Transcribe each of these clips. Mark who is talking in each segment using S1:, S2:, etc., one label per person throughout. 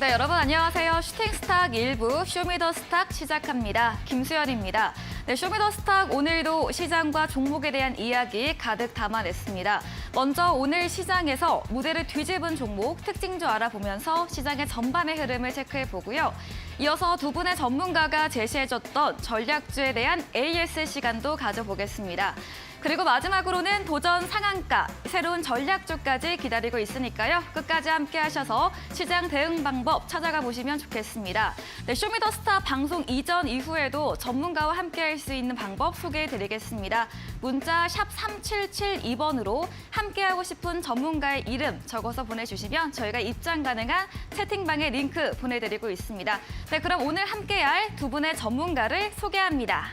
S1: 네, 여러분 안녕하세요. 슈팅스탁 1부 쇼미더스탁 시작합니다. 김수연입니다. 네, 쇼미더스탁 오늘도 시장과 종목에 대한 이야기 가득 담아냈습니다. 먼저 오늘 시장에서 무대를 뒤집은 종목 특징도 알아보면서 시장의 전반의 흐름을 체크해보고요. 이어서 두 분의 전문가가 제시해줬던 전략주에 대한 AS 시간도 가져보겠습니다. 그리고 마지막으로는 도전 상한가, 새로운 전략주까지 기다리고 있으니까요. 끝까지 함께 하셔서 시장 대응 방법 찾아가 보시면 좋겠습니다. 네, 쇼미더스타 방송 이전 이후에도 전문가와 함께 할 수 있는 방법 소개해드리겠습니다. 문자 샵 3772번으로 함께하고 싶은 전문가의 이름 적어서 보내주시면 저희가 입장 가능한 채팅방에 링크 보내드리고 있습니다. 네, 그럼 오늘 함께할 두 분의 전문가를 소개합니다.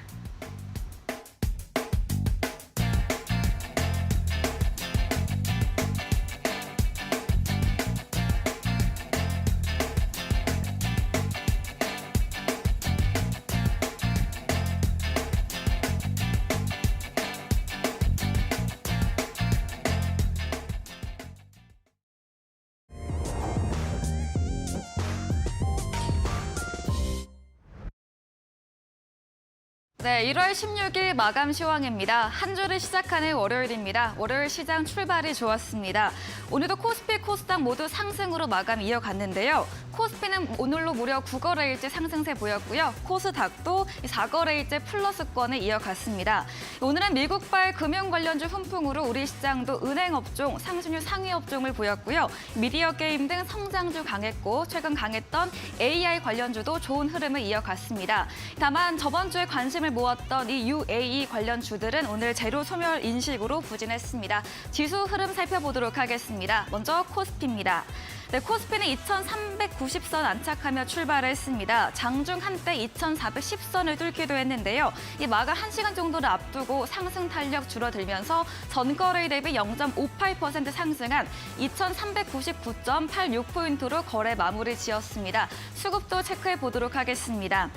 S1: 네, 1월 16일 마감 시황입니다. 한 주를 시작하는 월요일입니다. 월요일 시장 출발이 좋았습니다. 오늘도 코스피, 코스닥 모두 상승으로 마감 이어갔는데요. 코스피는 오늘로 무려 9거래일째 상승세 보였고요. 코스닥도 4거래일째 플러스권을 이어갔습니다. 오늘은 미국발 금융 관련주 훈풍으로 우리 시장도 은행 업종, 상승률 상위 업종을 보였고요. 미디어 게임 등 성장주 강했고 최근 강했던 AI 관련주도 좋은 흐름을 이어갔습니다. 다만 저번 주에 관심을 모았던 이 UAE 관련 주들은 오늘 재료 소멸 인식으로 부진했습니다. 지수 흐름 살펴보도록 하겠습니다. 먼저 코스피입니다. 네, 코스피는 2,390선 안착하며 출발했습니다. 장중 한때 2,410선을 뚫기도 했는데요. 이 마감 1시간 정도를 앞두고 상승 탄력 줄어들면서 전거래일 대비 0.58% 상승한 2,399.86포인트로 거래 마무리 지었습니다. 수급도 체크해 보도록 하겠습니다.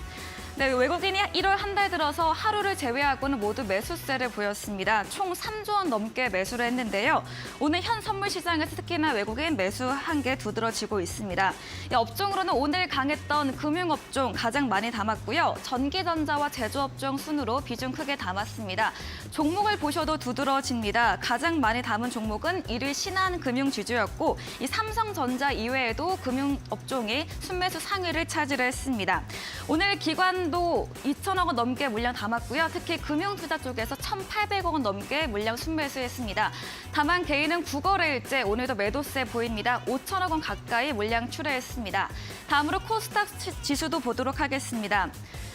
S1: 네, 외국인이 1월 한 달 들어서 하루를 제외하고는 모두 매수세를 보였습니다. 총 3조 원 넘게 매수를 했는데요. 오늘 현 선물 시장에서 특히나 외국인 매수 한개 두드러지고 있습니다. 업종으로는 오늘 강했던 금융업종 가장 많이 담았고요. 전기전자와 제조업종 순으로 비중 크게 담았습니다. 종목을 보셔도 두드러집니다. 가장 많이 담은 종목은 1위 신한금융지주였고 이 삼성전자 이외에도 금융업종이 순매수 상위를 차지했습니다. 오늘 기관도 2천억 원 넘게 물량 담았고요. 특히 금융투자 쪽에서 1,800억 원 넘게 물량 순매수했습니다. 다만 개인은 9거래일째 오늘도 매도세 보입니다. 5천억 원 가까이 물량 출회했습니다. 다음으로 코스닥 지수도 보도록 하겠습니다.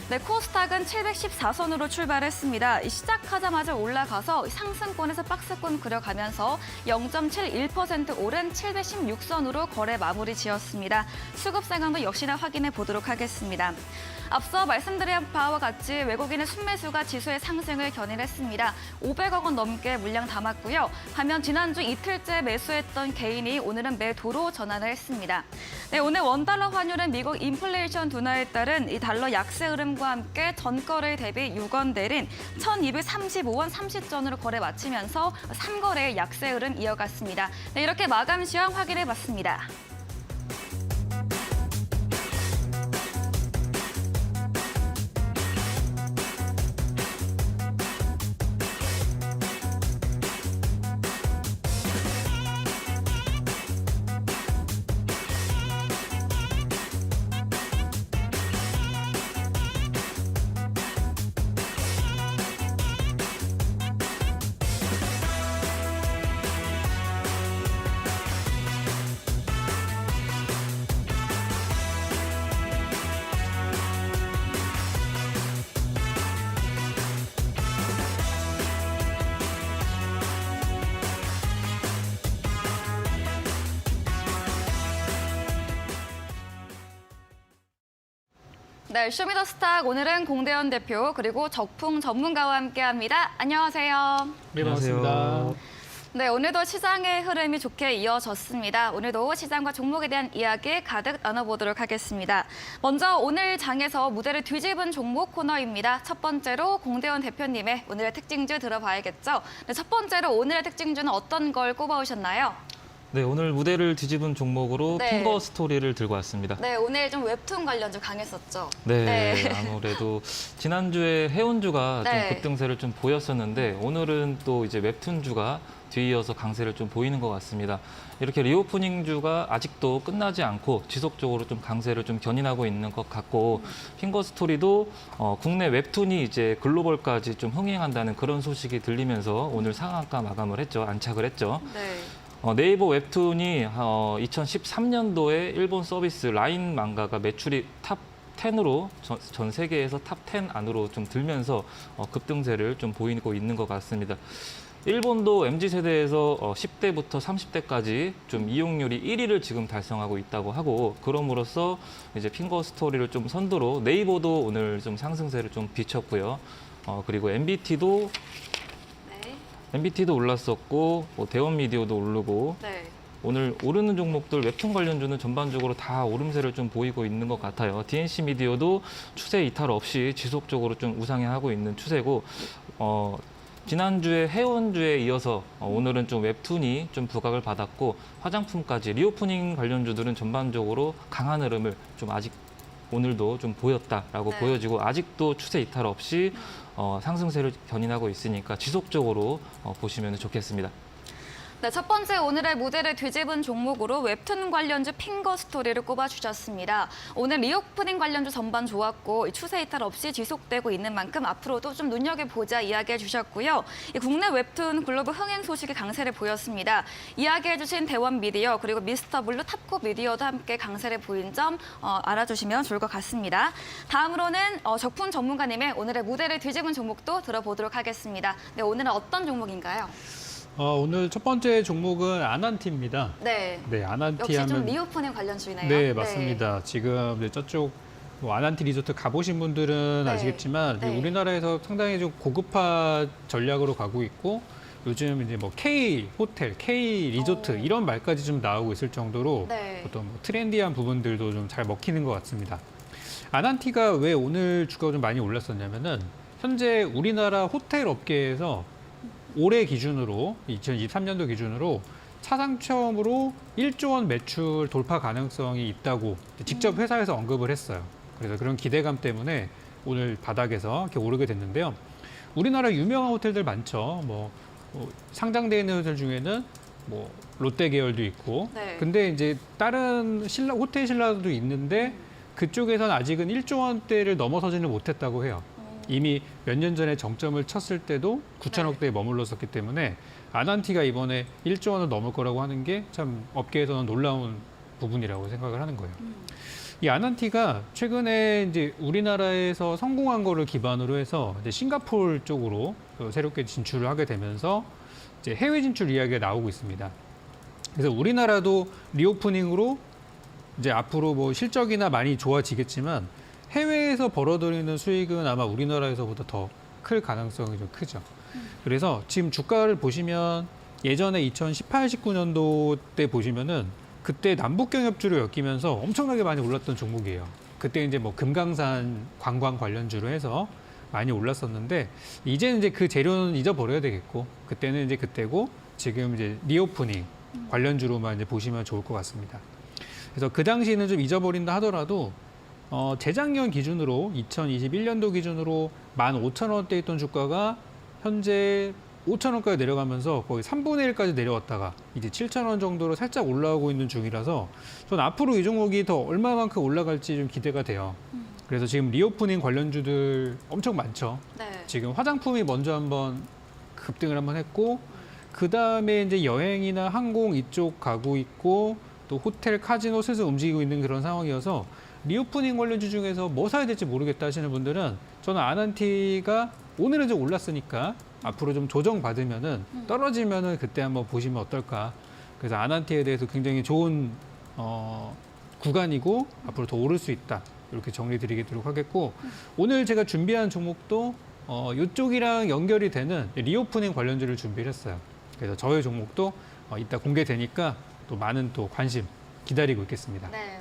S1: 네, 코스닥은 714선으로 출발했습니다. 시작하자마자 올라가서 상승권에서 박스권 그려가면서 0.71% 오른 716선으로 거래 마무리 지었습니다. 수급 상황도 역시나 확인해 보도록 하겠습니다. 앞서 말씀드린 바와 같이 외국인의 순매수가 지수의 상승을 견인했습니다. 500억 원 넘게 물량 담았고요. 반면 지난주 이틀째 매수했던 개인이 오늘은 매도로 전환을 했습니다. 네, 오늘 원달러 환율은 미국 인플레이션 둔화에 따른 이 달러 약세 흐름과 함께 전거래일 대비 6원 내린 1,235원 30전으로 거래 마치면서 3거래일 약세 흐름 이어갔습니다. 네, 이렇게 마감 시황 확인해봤습니다. 네, 쇼미더스탁 오늘은 공대현 대표 그리고 적풍 전문가와 함께합니다. 안녕하세요.
S2: 네, 반갑습니다.
S1: 네, 오늘도 시장의 흐름이 좋게 이어졌습니다. 오늘도 시장과 종목에 대한 이야기 가득 나눠보도록 하겠습니다. 먼저 오늘 장에서 무대를 뒤집은 종목 코너입니다. 첫 번째로 공대현 대표님의 오늘의 특징주 들어봐야겠죠. 네, 첫 번째로 오늘의 특징주는 어떤 걸 꼽아오셨나요?
S2: 네, 오늘 무대를 뒤집은 종목으로
S1: 네.
S2: 핑거 스토리를 들고 왔습니다.
S1: 네, 오늘 좀 웹툰 관련주 강했었죠.
S2: 네, 아무래도 지난주에 해운주가
S1: 네.
S2: 좀 급등세를 좀 보였었는데 오늘은 또 이제 웹툰주가 뒤이어서 강세를 좀 보이는 것 같습니다. 이렇게 리오프닝주가 아직도 끝나지 않고 지속적으로 좀 강세를 좀 견인하고 있는 것 같고 핑거 스토리도 국내 웹툰이 이제 글로벌까지 좀 흥행한다는 그런 소식이 들리면서 오늘 상한가 마감을 했죠. 안착을 했죠.
S1: 네.
S2: 네이버 웹툰이 2013년도에 일본 서비스 라인 망가가 매출이 탑 10으로 전 세계에서 탑 10 안으로 좀 들면서 급등세를 좀 보이고 있는 것 같습니다. 일본도 MZ세대에서 10대부터 30대까지 좀 이용률이 1위를 지금 달성하고 있다고 하고 그럼으로써 이제 핑거 스토리를 좀 선두로 네이버도 오늘 좀 상승세를 좀 비췄고요. 그리고 MBT도 올랐었고 대원미디어도 오르고
S1: 네.
S2: 오늘 오르는 종목들 웹툰 관련주는 전반적으로 다 오름세를 좀 보이고 있는 것 같아요. DNC 미디어도 추세 이탈 없이 지속적으로 좀 우상향하고 있는 추세고 지난주에 해운주에 이어서 오늘은 좀 웹툰이 좀 부각을 받았고 화장품까지 리오프닝 관련주들은 전반적으로 강한 흐름을 좀 아직 오늘도 좀 보였다라고
S1: 네.
S2: 보여지고 아직도 추세 이탈 없이 상승세를 견인하고 있으니까 지속적으로 보시면 좋겠습니다.
S1: 네, 첫 번째 오늘의 무대를 뒤집은 종목으로 웹툰 관련주 핑거 스토리를 꼽아주셨습니다. 오늘 리오프닝 관련주 전반 좋았고 추세 이탈 없이 지속되고 있는 만큼 앞으로도 좀 눈여겨보자 이야기해 주셨고요. 이 국내 웹툰 글로벌 흥행 소식이 강세를 보였습니다. 이야기해 주신 대원미디어 그리고 미스터블루 탑코 미디어도 함께 강세를 보인 점 알아주시면 좋을 것 같습니다. 다음으로는 적품 전문가님의 오늘의 무대를 뒤집은 종목도 들어보도록 하겠습니다. 네, 오늘은 어떤 종목인가요?
S3: 오늘 첫 번째 종목은 아난티입니다.
S1: 네.
S3: 네, 아난티
S1: 역시 좀
S3: 하면
S1: 리오프닝 관련주네요.
S3: 네, 맞습니다. 지금 이제 저쪽 아난티 리조트 가보신 분들은
S1: 네.
S3: 아시겠지만
S1: 네.
S3: 우리나라에서 상당히 좀 고급화 전략으로 가고 있고 요즘 이제 뭐 K 호텔, K 리조트 이런 말까지 좀 나오고 있을 정도로
S1: 네.
S3: 어떤 뭐 트렌디한 부분들도 좀 잘 먹히는 것 같습니다. 아난티가 왜 오늘 주가가 좀 많이 올랐었냐면은 현재 우리나라 호텔 업계에서 올해 기준으로 2023년도 기준으로 사상 처음으로 1조 원 매출 돌파 가능성이 있다고 직접 회사에서 언급을 했어요. 그래서 그런 기대감 때문에 오늘 바닥에서 이렇게 오르게 됐는데요. 우리나라 유명한 호텔들 많죠. 상장되어 있는 호텔 중에는 롯데 계열도 있고,
S1: 네.
S3: 근데 이제 다른 호텔 신라도 있는데 그쪽에서는 아직은 1조 원대를 넘어서지는 못했다고 해요. 이미 몇 년 전에 정점을 쳤을 때도 9천억 대에 머물렀었기 때문에 아난티가 이번에 1조 원을 넘을 거라고 하는 게 참 업계에서는 놀라운 부분이라고 생각을 하는 거예요. 이 아난티가 최근에 이제 우리나라에서 성공한 거를 기반으로 해서 이제 싱가포르 쪽으로 새롭게 진출을 하게 되면서 이제 해외 진출 이야기가 나오고 있습니다. 그래서 우리나라도 리오프닝으로 이제 앞으로 실적이나 많이 좋아지겠지만 해외에서 벌어들이는 수익은 아마 우리나라에서보다 더 클 가능성이 좀 크죠. 그래서 지금 주가를 보시면 예전에 2018, 19년도 때 보시면은 그때 남북경협주로 엮이면서 엄청나게 많이 올랐던 종목이에요. 그때 이제 금강산 관광 관련주로 해서 많이 올랐었는데 이제는 이제 그 재료는 잊어버려야 되겠고 그때는 이제 그때고 지금 이제 리오프닝 관련주로만 이제 보시면 좋을 것 같습니다. 그래서 그 당시에는 좀 잊어버린다 하더라도 재작년 기준으로 2021년도 기준으로 15,000원대 있던 주가가 현재 5,000원까지 내려가면서 거의 3분의 1까지 내려왔다가 이제 7,000원 정도로 살짝 올라오고 있는 중이라서 전 앞으로 이 종목이 더 얼마만큼 올라갈지 좀 기대가 돼요. 그래서 지금 리오프닝 관련주들 엄청 많죠.
S1: 네.
S3: 지금 화장품이 먼저 한번 급등을 한번 했고 그 다음에 이제 여행이나 항공 이쪽 가고 있고 또 호텔, 카지노 슬슬 움직이고 있는 그런 상황이어서 리오프닝 관련주 중에서 뭐 사야 될지 모르겠다 하시는 분들은 저는 아난티가 오늘은 좀 올랐으니까 앞으로 좀 조정받으면은 떨어지면은 그때 한번 보시면 어떨까. 그래서 아난티에 대해서 굉장히 좋은 구간이고 앞으로 더 오를 수 있다. 이렇게 정리 드리도록 하겠고 오늘 제가 준비한 종목도 이쪽이랑 연결이 되는 리오프닝 관련주를 준비를 했어요. 그래서 저의 종목도 이따 공개되니까 또 많은 또 관심 기다리고 있겠습니다.
S1: 네.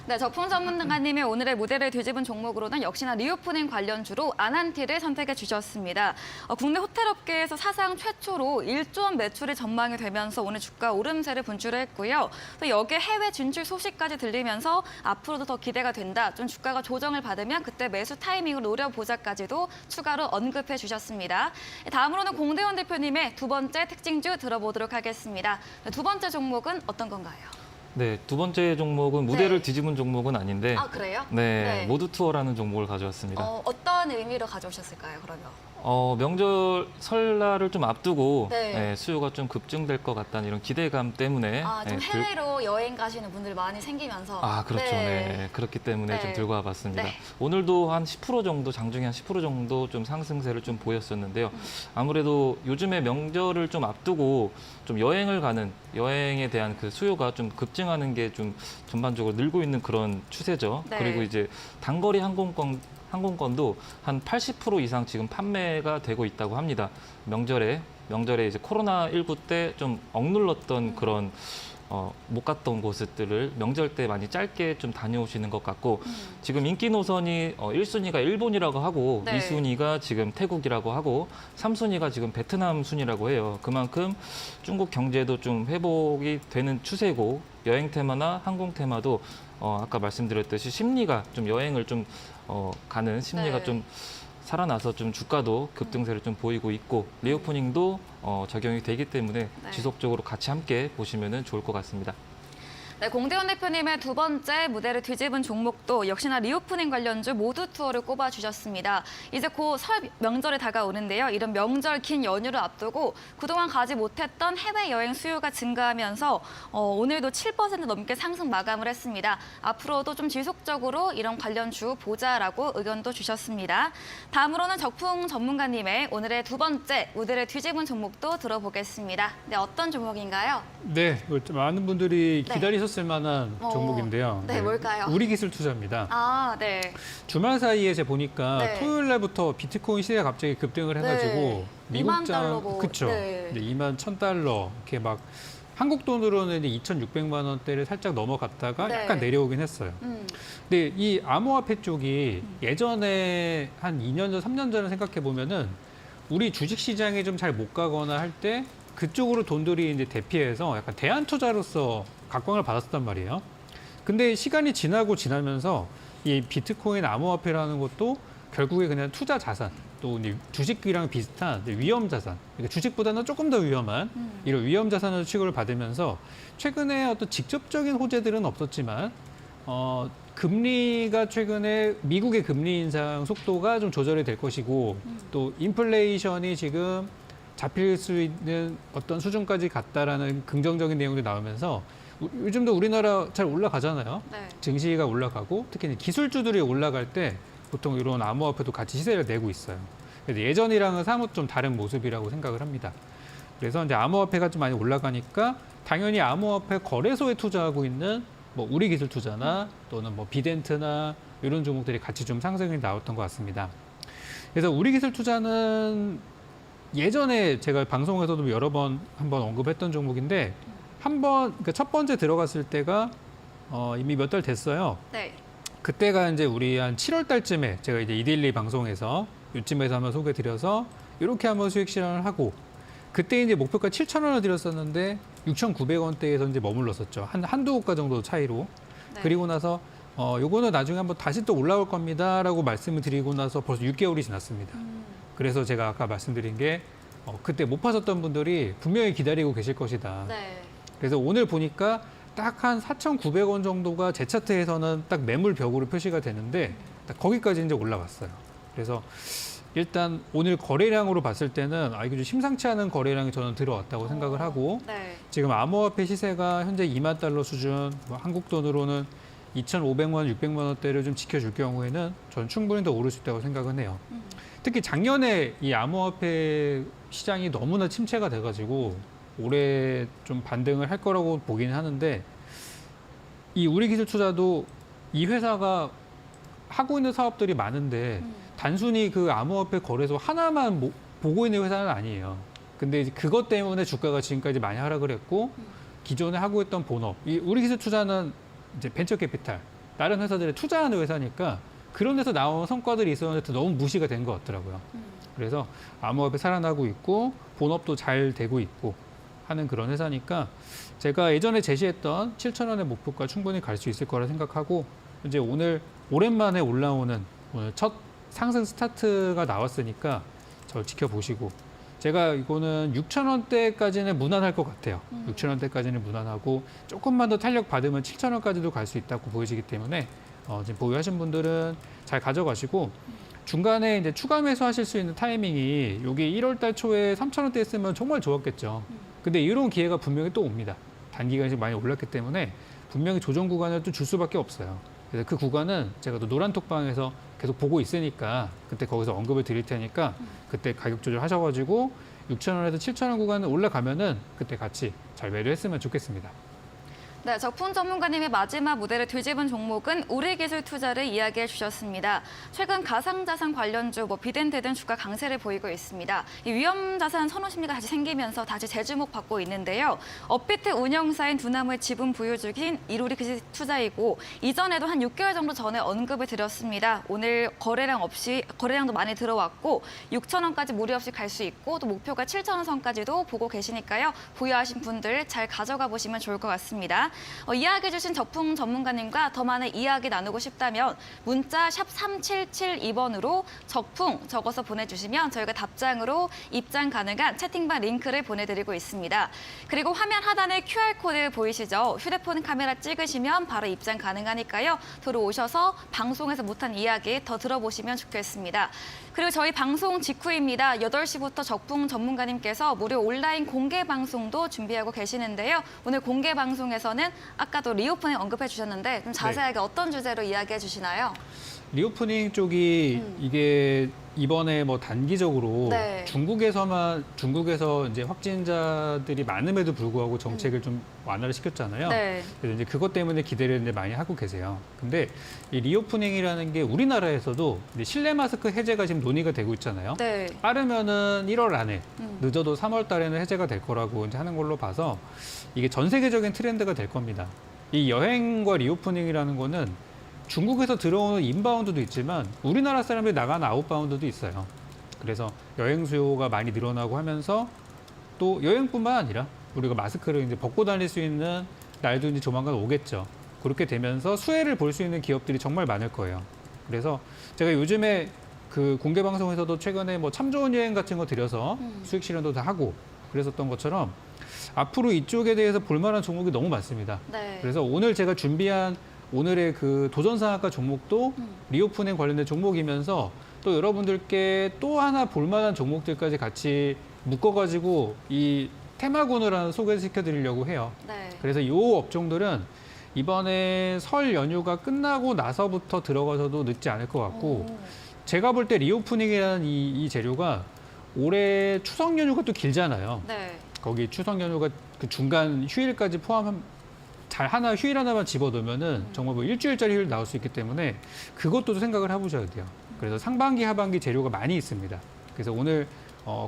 S1: 네, 저품 전문가님이 오늘의 무대를 뒤집은 종목으로는 역시나 리오프닝 관련주로 아난티를 선택해 주셨습니다. 국내 호텔업계에서 사상 최초로 1조 원 매출이 전망이 되면서 오늘 주가 오름세를 분출을 했고요. 또 여기에 해외 진출 소식까지 들리면서 앞으로도 더 기대가 된다. 좀 주가가 조정을 받으면 그때 매수 타이밍을 노려보자까지도 추가로 언급해 주셨습니다. 다음으로는 공대원 대표님의 두 번째 특징주 들어보도록 하겠습니다. 두 번째 종목은 어떤 건가요?
S2: 네, 두 번째 종목은 무대를
S1: 네.
S2: 뒤집은 종목은 아닌데
S1: 아, 그래요?
S2: 네, 모두 투어라는 종목을 가져왔습니다.
S1: 어떤 의미로 가져오셨을까요, 그러면?
S2: 명절 설날을 좀 앞두고
S1: 네.
S2: 수요가 좀 급증될 것 같다는 이런 기대감 때문에
S1: 좀
S2: 네,
S1: 해외로 여행 가시는 분들 많이 생기면서.
S2: 그렇죠. 네. 그렇기 때문에
S1: 네.
S2: 좀 들고 와봤습니다.
S1: 네.
S2: 오늘도 한 10% 정도, 장중에 한 10% 정도 좀 상승세를 좀 보였었는데요. 아무래도 요즘에 명절을 좀 앞두고 좀 여행을 가는, 여행에 대한 그 수요가 좀 급증하는 게 좀 전반적으로 늘고 있는 그런 추세죠.
S1: 네.
S2: 그리고 이제 단거리 항공권도 한 80% 이상 지금 판매가 되고 있다고 합니다. 명절에 이제 코로나19 때 좀 억눌렀던 그런 못 갔던 곳들을 명절 때 많이 짧게 좀 다녀오시는 것 같고 지금 인기 노선이 1순위가 일본이라고 하고
S1: 네.
S2: 2순위가 지금 태국이라고 하고 3순위가 지금 베트남 순이라고 해요. 그만큼 중국 경제도 좀 회복이 되는 추세고 여행 테마나 항공 테마도 아까 말씀드렸듯이 심리가 좀 여행을 좀 가는 심리가
S1: 네.
S2: 좀 살아나서 좀 주가도 급등세를 좀 보이고 있고 리오프닝도 적용이 되기 때문에
S1: 네.
S2: 지속적으로 같이 함께 보시면 좋을 것 같습니다.
S1: 네, 공대원 대표님의 두 번째 무대를 뒤집은 종목도 역시나 리오프닝 관련주 모두 투어를 꼽아주셨습니다. 이제 곧 설 명절이 다가오는데요. 이런 명절 긴 연휴를 앞두고 그동안 가지 못했던 해외여행 수요가 증가하면서 오늘도 7% 넘게 상승 마감을 했습니다. 앞으로도 좀 지속적으로 이런 관련주 보자라고 의견도 주셨습니다. 다음으로는 적풍 전문가님의 오늘의 두 번째 무대를 뒤집은 종목도 들어보겠습니다. 네, 어떤 종목인가요?
S3: 네, 많은 분들이
S1: 네.
S3: 기다리셨을 만한 종목인데요.
S1: 네, 뭘까요?
S3: 우리기술 투자입니다.
S1: 네.
S3: 주말 사이에 제가 보니까
S1: 네.
S3: 토요일 날부터 비트코인 시세가 갑자기 급등을 해가지고
S1: 네. 2만 달러고.
S3: 그쵸?
S1: 네.
S3: 2만 1,000달러 이렇게 막 한국 돈으로는 이제 2,600만 원대를 살짝 넘어갔다가
S1: 네.
S3: 약간 내려오긴 했어요. 근데 이 암호화폐 쪽이 예전에 한 2년 전, 3년 전을 생각해 보면은 우리 주식 시장에 좀 잘 못 가거나 할 때 그쪽으로 돈들이 이제 대피해서 약간 대안 투자로서 각광을 받았단 말이에요. 근데 시간이 지나면서 이 비트코인 암호화폐라는 것도 결국에 그냥 투자 자산, 또 이제 주식이랑 비슷한 위험 자산, 그러니까 주식보다는 조금 더 위험한 이런 위험 자산으로 취급을 받으면서 최근에 어떤 직접적인 호재들은 없었지만 금리가 최근에 미국의 금리 인상 속도가 좀 조절이 될 것이고 또 인플레이션이 지금 잡힐 수 있는 어떤 수준까지 갔다라는 긍정적인 내용들이 나오면서 요즘도 우리나라 잘 올라가잖아요.
S1: 네.
S3: 증시가 올라가고 특히 이제 기술주들이 올라갈 때 보통 이런 암호화폐도 같이 시세를 내고 있어요. 그래서 예전이랑은 사뭇 좀 다른 모습이라고 생각을 합니다. 그래서 이제 암호화폐가 좀 많이 올라가니까 당연히 암호화폐 거래소에 투자하고 있는 뭐 우리기술투자나 또는 뭐 비덴트나 이런 종목들이 같이 좀 상승이 나왔던 것 같습니다. 그래서 우리기술투자는 예전에 제가 방송에서도 여러 번 한번 언급했던 종목인데 그러니까 첫 번째 들어갔을 때가 이미 몇 달 됐어요.
S1: 네.
S3: 그때가 이제 우리 한 7월 달쯤에 제가 이제 이데일리 방송에서 요쯤에서 한번 소개드려서 이렇게 한번 수익 실현을 하고 그때 이제 목표가 7,000원을 드렸었는데 6,900원대에서 이제 머물렀었죠. 한두 호가 정도 차이로.
S1: 네.
S3: 그리고 나서 요거는 나중에 한번 다시 또 올라올 겁니다라고 말씀을 드리고 나서 벌써 6개월이 지났습니다. 그래서 제가 아까 말씀드린 게 그때 못 파셨던 분들이 분명히 기다리고 계실 것이다.
S1: 네.
S3: 그래서 오늘 보니까 딱 한 4,900원 정도가 제 차트에서는 딱 매물 벽으로 표시가 되는데 딱 거기까지 이제 올라갔어요. 그래서 일단 오늘 거래량으로 봤을 때는 이게 좀 심상치 않은 거래량이 저는 들어왔다고 생각을 하고
S1: 네.
S3: 지금 암호화폐 시세가 현재 2만 달러 수준, 뭐 한국 돈으로는 2,500만, 600만 원대를 좀 지켜줄 경우에는 저는 충분히 더 오를 수 있다고 생각은 해요. 특히 작년에 이 암호화폐 시장이 너무나 침체가 돼가지고 올해 좀 반등을 할 거라고 보기는 하는데 이 우리기술투자도 이 회사가 하고 있는 사업들이 많은데 단순히 그 암호화폐 거래소 하나만 보고 있는 회사는 아니에요. 근데 이제 그것 때문에 주가가 지금까지 많이 하락을 했고 기존에 하고 있던 본업, 이 우리기술투자는 이제 벤처캐피탈, 다른 회사들에 투자하는 회사니까 그런 데서 나온 성과들이 있었는데 너무 무시가 된 것 같더라고요. 그래서 암호화폐 살아나고 있고 본업도 잘 되고 있고 하는 그런 회사니까 제가 예전에 제시했던 7,000원의 목표가 충분히 갈 수 있을 거라 생각하고 이제 오늘 오랜만에 올라오는 오늘 첫 상승 스타트가 나왔으니까 저를 지켜보시고 제가 이거는 6,000원대까지는 무난할 것 같아요. 6,000원대까지는 무난하고 조금만 더 탄력 받으면 7,000원까지도 갈 수 있다고 보여지기 때문에 지금 보유하신 분들은 잘 가져가시고 중간에 이제 추가 매수하실 수 있는 타이밍이 여기 1월달 초에 3,000원대 했으면 정말 좋았겠죠. 근데 이런 기회가 분명히 또 옵니다. 단기간에 지금 많이 올랐기 때문에 분명히 조정 구간을 또 줄 수밖에 없어요. 그래서 그 구간은 제가 또 노란 톡방에서 계속 보고 있으니까 그때 거기서 언급을 드릴 테니까 그때 가격 조절하셔가지고 6,000원에서 7,000원 구간을 올라가면은 그때 같이 잘 매도했으면 좋겠습니다.
S1: 네, 적풍 전문가님의 마지막 무대를 뒤집은 종목은 우리기술 투자를 이야기해 주셨습니다. 최근 가상자산 관련주, 비덴드 등 주가 강세를 보이고 있습니다. 이 위험자산 선호 심리가 다시 생기면서 다시 재주목받고 있는데요. 업비트 운영사인 두나무의 지분 보유주인 우리기술 투자이고 이전에도 한 6개월 정도 전에 언급을 드렸습니다. 오늘 거래량도 많이 들어왔고 6,000원까지 무리 없이 갈 수 있고 또 목표가 7,000원 선까지도 보고 계시니까요. 보유하신 분들 잘 가져가 보시면 좋을 것 같습니다. 이야기해 주신 적풍 전문가님과 더 많은 이야기 나누고 싶다면 문자 샵 3772번으로 적풍 적어서 보내주시면 저희가 답장으로 입장 가능한 채팅방 링크를 보내드리고 있습니다. 그리고 화면 하단에 QR코드 보이시죠? 휴대폰 카메라 찍으시면 바로 입장 가능하니까요. 들어오셔서 방송에서 못한 이야기 더 들어보시면 좋겠습니다. 그리고 저희 방송 직후입니다. 8시부터 적풍 전문가님께서 무료 온라인 공개 방송도 준비하고 계시는데요. 오늘 공개 방송에서는 아까도 리오프닝 언급해 주셨는데 좀 자세하게 어떤 주제로 이야기해 주시나요?
S3: 리오프닝 쪽이 이게 이번에 단기적으로
S1: 네.
S3: 중국에서 이제 확진자들이 많음에도 불구하고 정책을 좀 완화를 시켰잖아요.
S1: 네.
S3: 그래서 이제 그것 때문에 기대를 이제 많이 하고 계세요. 근데 이 리오프닝이라는 게 우리나라에서도 이제 실내 마스크 해제가 지금 논의가 되고 있잖아요.
S1: 네.
S3: 빠르면은 1월 안에, 늦어도 3월 달에는 해제가 될 거라고 이제 하는 걸로 봐서 이게 전 세계적인 트렌드가 될 겁니다. 이 여행과 리오프닝이라는 거는 중국에서 들어오는 인바운드도 있지만 우리나라 사람들이 나가는 아웃바운드도 있어요. 그래서 여행 수요가 많이 늘어나고 하면서 또 여행뿐만 아니라 우리가 마스크를 이제 벗고 다닐 수 있는 날도 이제 조만간 오겠죠. 그렇게 되면서 수혜를 볼 수 있는 기업들이 정말 많을 거예요. 그래서 제가 요즘에 그 공개 방송에서도 최근에 참 좋은 여행 같은 거 들여서 수익 실현도 다 하고 그랬었던 것처럼 앞으로 이쪽에 대해서 볼만한 종목이 너무 많습니다.
S1: 네.
S3: 그래서 오늘 제가 준비한 오늘의 그 도전상한가 종목도 리오프닝 관련된 종목이면서 또 여러분들께 또 하나 볼만한 종목들까지 같이 묶어가지고 이 테마군을 하나 소개시켜드리려고 해요.
S1: 네.
S3: 그래서 이 업종들은 이번에 설 연휴가 끝나고 나서부터 들어가서도 늦지 않을 것 같고 제가 볼 때 리오프닝이라는 이 재료가 올해 추석 연휴가 또 길잖아요.
S1: 네.
S3: 거기 추석 연휴가 그 중간 휴일까지 포함한 휴일 하나만 집어넣으면은 정말 일주일짜리 휴일 나올 수 있기 때문에 그것도 생각을 해보셔야 돼요. 그래서 상반기, 하반기 재료가 많이 있습니다. 그래서 오늘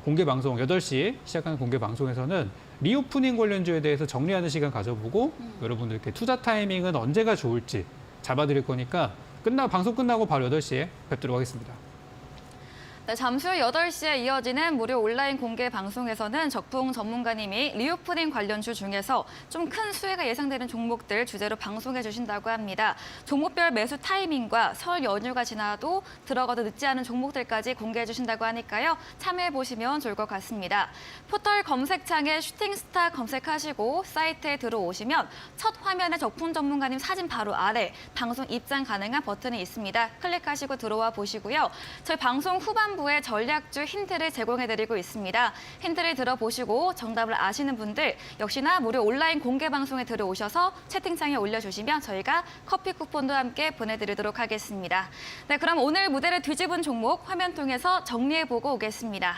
S3: 공개 방송 8시에 시작하는 공개 방송에서는 리오프닝 관련주에 대해서 정리하는 시간 가져보고 여러분들께 투자 타이밍은 언제가 좋을지 잡아드릴 거니까 방송 끝나고 바로 8시에 뵙도록 하겠습니다.
S1: 네, 잠시 후 8시에 이어지는 무료 온라인 공개 방송에서는 적풍 전문가님이 리오프닝 관련주 중에서 좀 큰 수혜가 예상되는 종목들 주제로 방송해 주신다고 합니다. 종목별 매수 타이밍과 설 연휴가 지나도 들어가도 늦지 않은 종목들까지 공개해 주신다고 하니까요. 참여해 보시면 좋을 것 같습니다. 포털 검색창에 슈팅스타 검색하시고 사이트에 들어오시면 첫 화면에 적풍 전문가님 사진 바로 아래 방송 입장 가능한 버튼이 있습니다. 클릭하시고 들어와 보시고요. 저희 방송 후반부에 전략주 힌트를 제공해드리고 있습니다. 힌트를 들어보시고 정답을 아시는 분들 역시나 무료 온라인 공개 방송에 들어오셔서 채팅창에 올려주시면 저희가 커피 쿠폰도 함께 보내드리도록 하겠습니다. 네, 그럼 오늘 무대를 뒤집은 종목 화면 통해서 정리해보고 오겠습니다.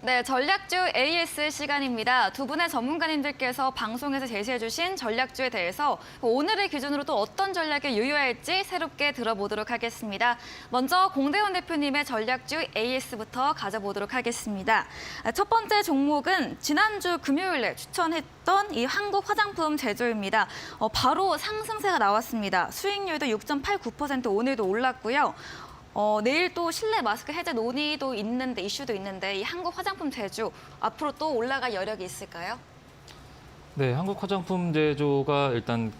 S1: 네, 전략주 AS 시간입니다. 두 분의 전문가님들께서 방송에서 제시해주신 전략주에 대해서 오늘을 기준으로 또 어떤 전략이 유효할지 새롭게 들어보도록 하겠습니다. 먼저 공대원 대표님의 전략주 AS부터 가져보도록 하겠습니다. 첫 번째 종목은 지난주 금요일에 추천했던 이 한국 화장품 제조입니다. 바로 상승세가 나왔습니다. 수익률도 6.89% 오늘도 올랐고요. 내일 또 실내 마스크 해제 논의도 있는데 이슈도 있는데 이 한국 화장품 제조 앞으로 또 올라갈 여력이 있을까요?
S2: 네, 한국 화장품 제조가 일단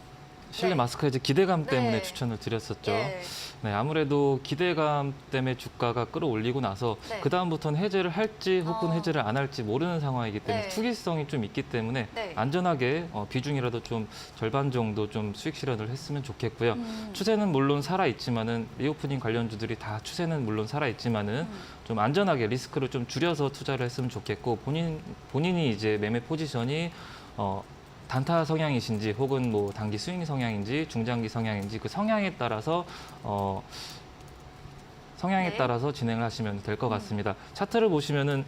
S2: 실내
S1: 네.
S2: 마스크 해제 기대감 때문에
S1: 네.
S2: 추천을 드렸었죠.
S1: 예.
S2: 네, 아무래도 기대감 때문에 주가가 끌어올리고 나서
S1: 네.
S2: 그다음부터는 해제를 할지 혹은 해제를 안 할지 모르는 상황이기 때문에
S1: 네.
S2: 투기성이 좀 있기 때문에
S1: 네.
S2: 안전하게 비중이라도 좀 절반 정도 좀 수익 실현을 했으면 좋겠고요. 추세는 물론 살아있지만은 리오프닝 관련주들이 다 추세는 물론 살아있지만은 좀 안전하게 리스크를 좀 줄여서 투자를 했으면 좋겠고 본인이 이제 매매 포지션이 단타 성향이신지 혹은 뭐 단기 스윙 성향인지 중장기 성향인지 그 성향에 따라서
S1: 네.
S2: 따라서 진행을 하시면 될 것 같습니다. 차트를 보시면은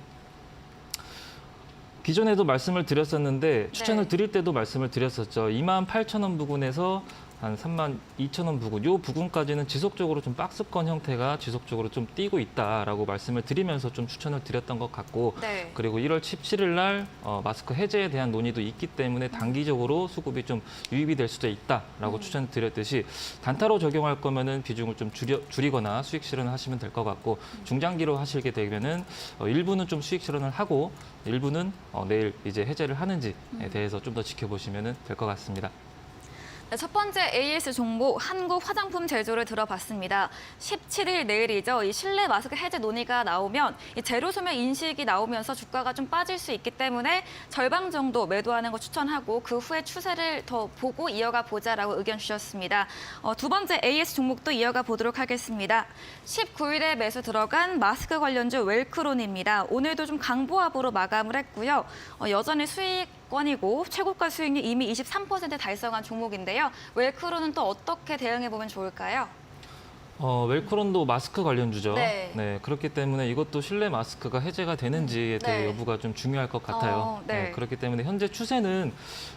S2: 기존에도 말씀을 드렸었는데 추천을 드릴 때도 말씀을 드렸었죠. 28,000원 부근에서 한 32,000원 부근, 요 부근까지는 지속적으로 좀 박스권 형태가 지속적으로 좀 뛰고 있다라고 말씀을 드리면서 좀 추천을 드렸던 것 같고,
S1: 네.
S2: 그리고 1월 17일 날 마스크 해제에 대한 논의도 있기 때문에 단기적으로 수급이 좀 유입이 될 수도 있다라고 추천을 드렸듯이 단타로 적용할 거면은 비중을 좀 줄이거나 수익 실현을 하시면 될 것 같고, 중장기로 하시게 되면은 일부는 좀 수익 실현을 하고 일부는 내일 이제 해제를 하는지에 대해서 좀 더 지켜보시면 될 것 같습니다.
S1: 네, 첫 번째 AS 종목 한국 화장품 제조를 들어봤습니다. 17일 내일이죠. 이 실내 마스크 해제 논의가 나오면 이 제로 소멸 인식이 나오면서 주가가 좀 빠질 수 있기 때문에 절반 정도 매도하는 거 추천하고 그 후에 추세를 더 보고 이어가 보자라고 의견 주셨습니다. 두 번째 AS 종목도 이어가 보도록 하겠습니다. 19일에 매수 들어간 마스크 관련주 웰크론입니다. 오늘도 좀 강보합으로 마감을 했고요. 여전히 수익권이고 최고가 수익률 이미 23% 달성한 종목인데요. 웰크론은 또 어떻게 대응해 보면 좋을까요?
S2: 웰크론도 마스크 관련주죠.
S1: 네.
S2: 그렇기 때문에 이것도 실내 마스크가 해제가 되는지에 대해
S1: 네.
S2: 여부가 좀 중요할 것 같아요.
S1: 네.
S2: 그렇기 때문에 현재 추세는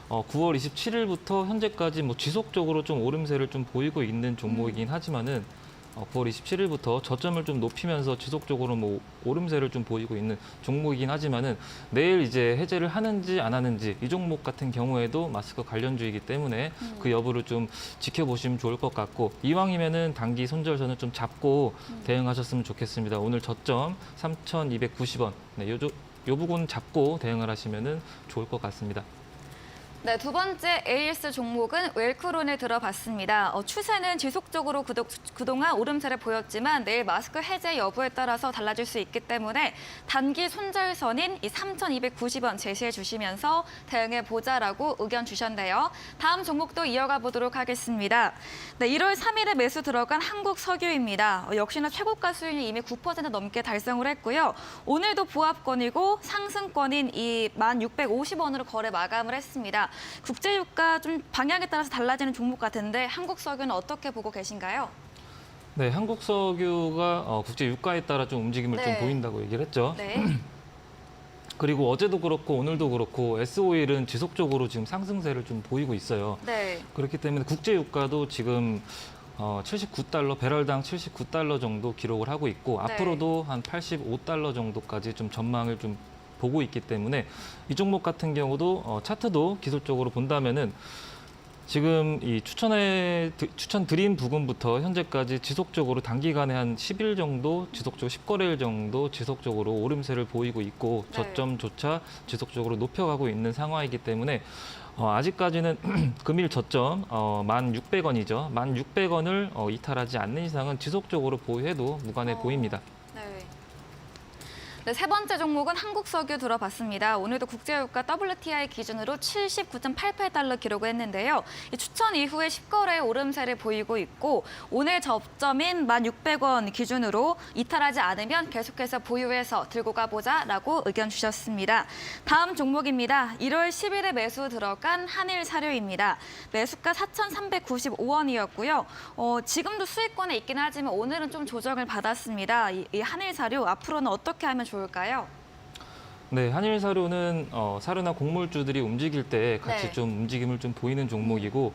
S2: 9월 27일부터 현재까지 뭐 지속적으로 좀 오름세를 좀 보이고 있는 종목이긴 하지만은 9월 27일부터 저점을 좀 높이면서 지속적으로 뭐 오름세를 좀 보이고 있는 종목이긴 하지만은 내일 이제 해제를 하는지 안 하는지 이 종목 같은 경우에도 마스크 관련주이기 때문에 그 여부를 좀 지켜보시면 좋을 것 같고, 이왕이면은 단기 손절선을 좀 잡고 대응하셨으면 좋겠습니다. 오늘 저점 3,290원. 네, 요 부분 잡고 대응을 하시면은 좋을 것 같습니다.
S1: 네, 두 번째 AS 종목은 웰크론에 들어봤습니다. 추세는 지속적으로 그동안 오름세를 보였지만 내일 마스크 해제 여부에 따라서 달라질 수 있기 때문에 단기 손절선인 이 3,290원 제시해 주시면서 대응해 보자라고 의견 주셨는데요. 다음 종목도 이어가 보도록 하겠습니다. 네, 1월 3일에 매수 들어간 한국석유입니다. 역시나 최고가 수익률 이미 9% 넘게 달성을 했고요. 오늘도 보합권이고 상승권인 이 1,650원으로 거래 마감을 했습니다. 국제유가 좀 방향에 따라서 달라지는 종목 같은데 한국석유는 어떻게 보고 계신가요?
S2: 네, 한국석유가 국제 유가에 따라 좀 움직임을
S1: 네.
S2: 좀 보인다고 얘기를 했죠.
S1: 네.
S2: 그리고 어제도 그렇고 오늘도 그렇고 S-오일은 지속적으로 지금 상승세를 좀 보이고 있어요.
S1: 네.
S2: 그렇기 때문에 국제 유가도 지금 79달러, 배럴당 79달러 정도 기록을 하고 있고
S1: 네.
S2: 앞으로도 한 85달러 정도까지 좀 전망을 좀 보고 있기 때문에 이 종목 같은 경우도 차트도 기술적으로 본다면은 지금 이 추천 드린 부분부터 현재까지 지속적으로 단기간에 한 10일 정도 지속적으로 10거래일 정도 지속적으로 오름세를 보이고 있고
S1: 네.
S2: 저점조차 지속적으로 높여가고 있는 상황이기 때문에 아직까지는 금일 저점 1,600원이죠. 1,600원을 이탈하지 않는 이상은 지속적으로 보유해도 무관해 보입니다.
S1: 네, 세 번째 종목은 한국석유 들어봤습니다. 오늘도 국제유가 WTI 기준으로 79.88달러 기록을 했는데요. 이 추천 이후에 10거래 오름세를 보이고 있고 오늘 저점인 1,600원 기준으로 이탈하지 않으면 계속해서 보유해서 들고 가보자라고 의견 주셨습니다. 다음 종목입니다. 1월 10일에 매수 들어간 한일사료입니다. 매수가 4,395원이었고요. 지금도 수익권에 있긴 하지만 오늘은 좀 조정을 받았습니다. 이 한일사료 앞으로는 어떻게 하면 좋을까요?
S2: 네, 한일 사료는 사료나 곡물주들이 움직일 때 같이
S1: 네.
S2: 좀 움직임을 좀 보이는 종목이고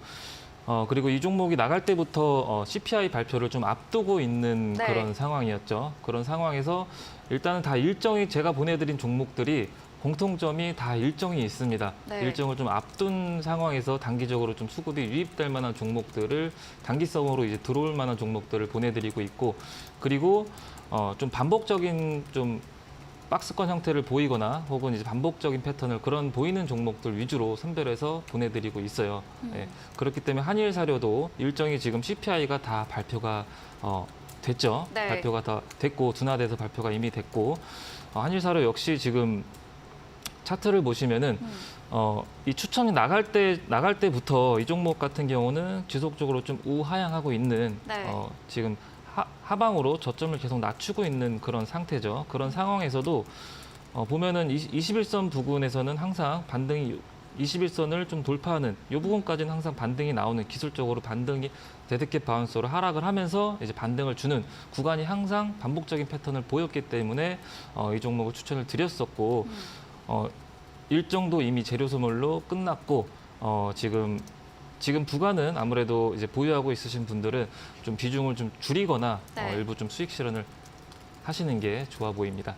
S2: 그리고 이 종목이 나갈 때부터 CPI 발표를 좀 앞두고 있는
S1: 네.
S2: 그런 상황이었죠. 그런 상황에서 일단은 다 일정이 제가 보내드린 종목들이 공통점이 다 일정이 있습니다.
S1: 네.
S2: 일정을 좀 앞둔 상황에서 단기적으로 좀 수급이 유입될 만한 종목들을 단기성으로 이제 들어올 만한 종목들을 보내드리고 있고 그리고 좀 반복적인 좀 박스권 형태를 보이거나 혹은 이제 반복적인 패턴을 그런 보이는 종목들 위주로 선별해서 보내드리고 있어요. 예, 그렇기 때문에 한일 사료도 일정이 지금 CPI가 다 발표가 됐죠.
S1: 네.
S2: 발표가 다 됐고 둔화돼서 발표가 이미 됐고 한일 사료 역시 지금 차트를 보시면은 이 추천이 나갈 때부터 이 종목 같은 경우는 지속적으로 좀 우하향하고 있는
S1: 네.
S2: 지금 하방으로 저점을 계속 낮추고 있는 그런 상태죠. 그런 상황에서도 보면은 21선 부근에서는 항상 반등이 21선을 좀 돌파하는 이 부분까지는 항상 반등이 나오는 기술적으로 반등이 데드캣 바운스로 하락을 하면서 이제 반등을 주는 구간이 항상 반복적인 패턴을 보였기 때문에 이 종목을 추천을 드렸었고 일정도 이미 재료 소멸로 끝났고 지금 부가는 아무래도 이제 보유하고 있으신 분들은 좀 비중을 좀 줄이거나
S1: 네.
S2: 일부 좀 수익 실현을 하시는 게 좋아 보입니다.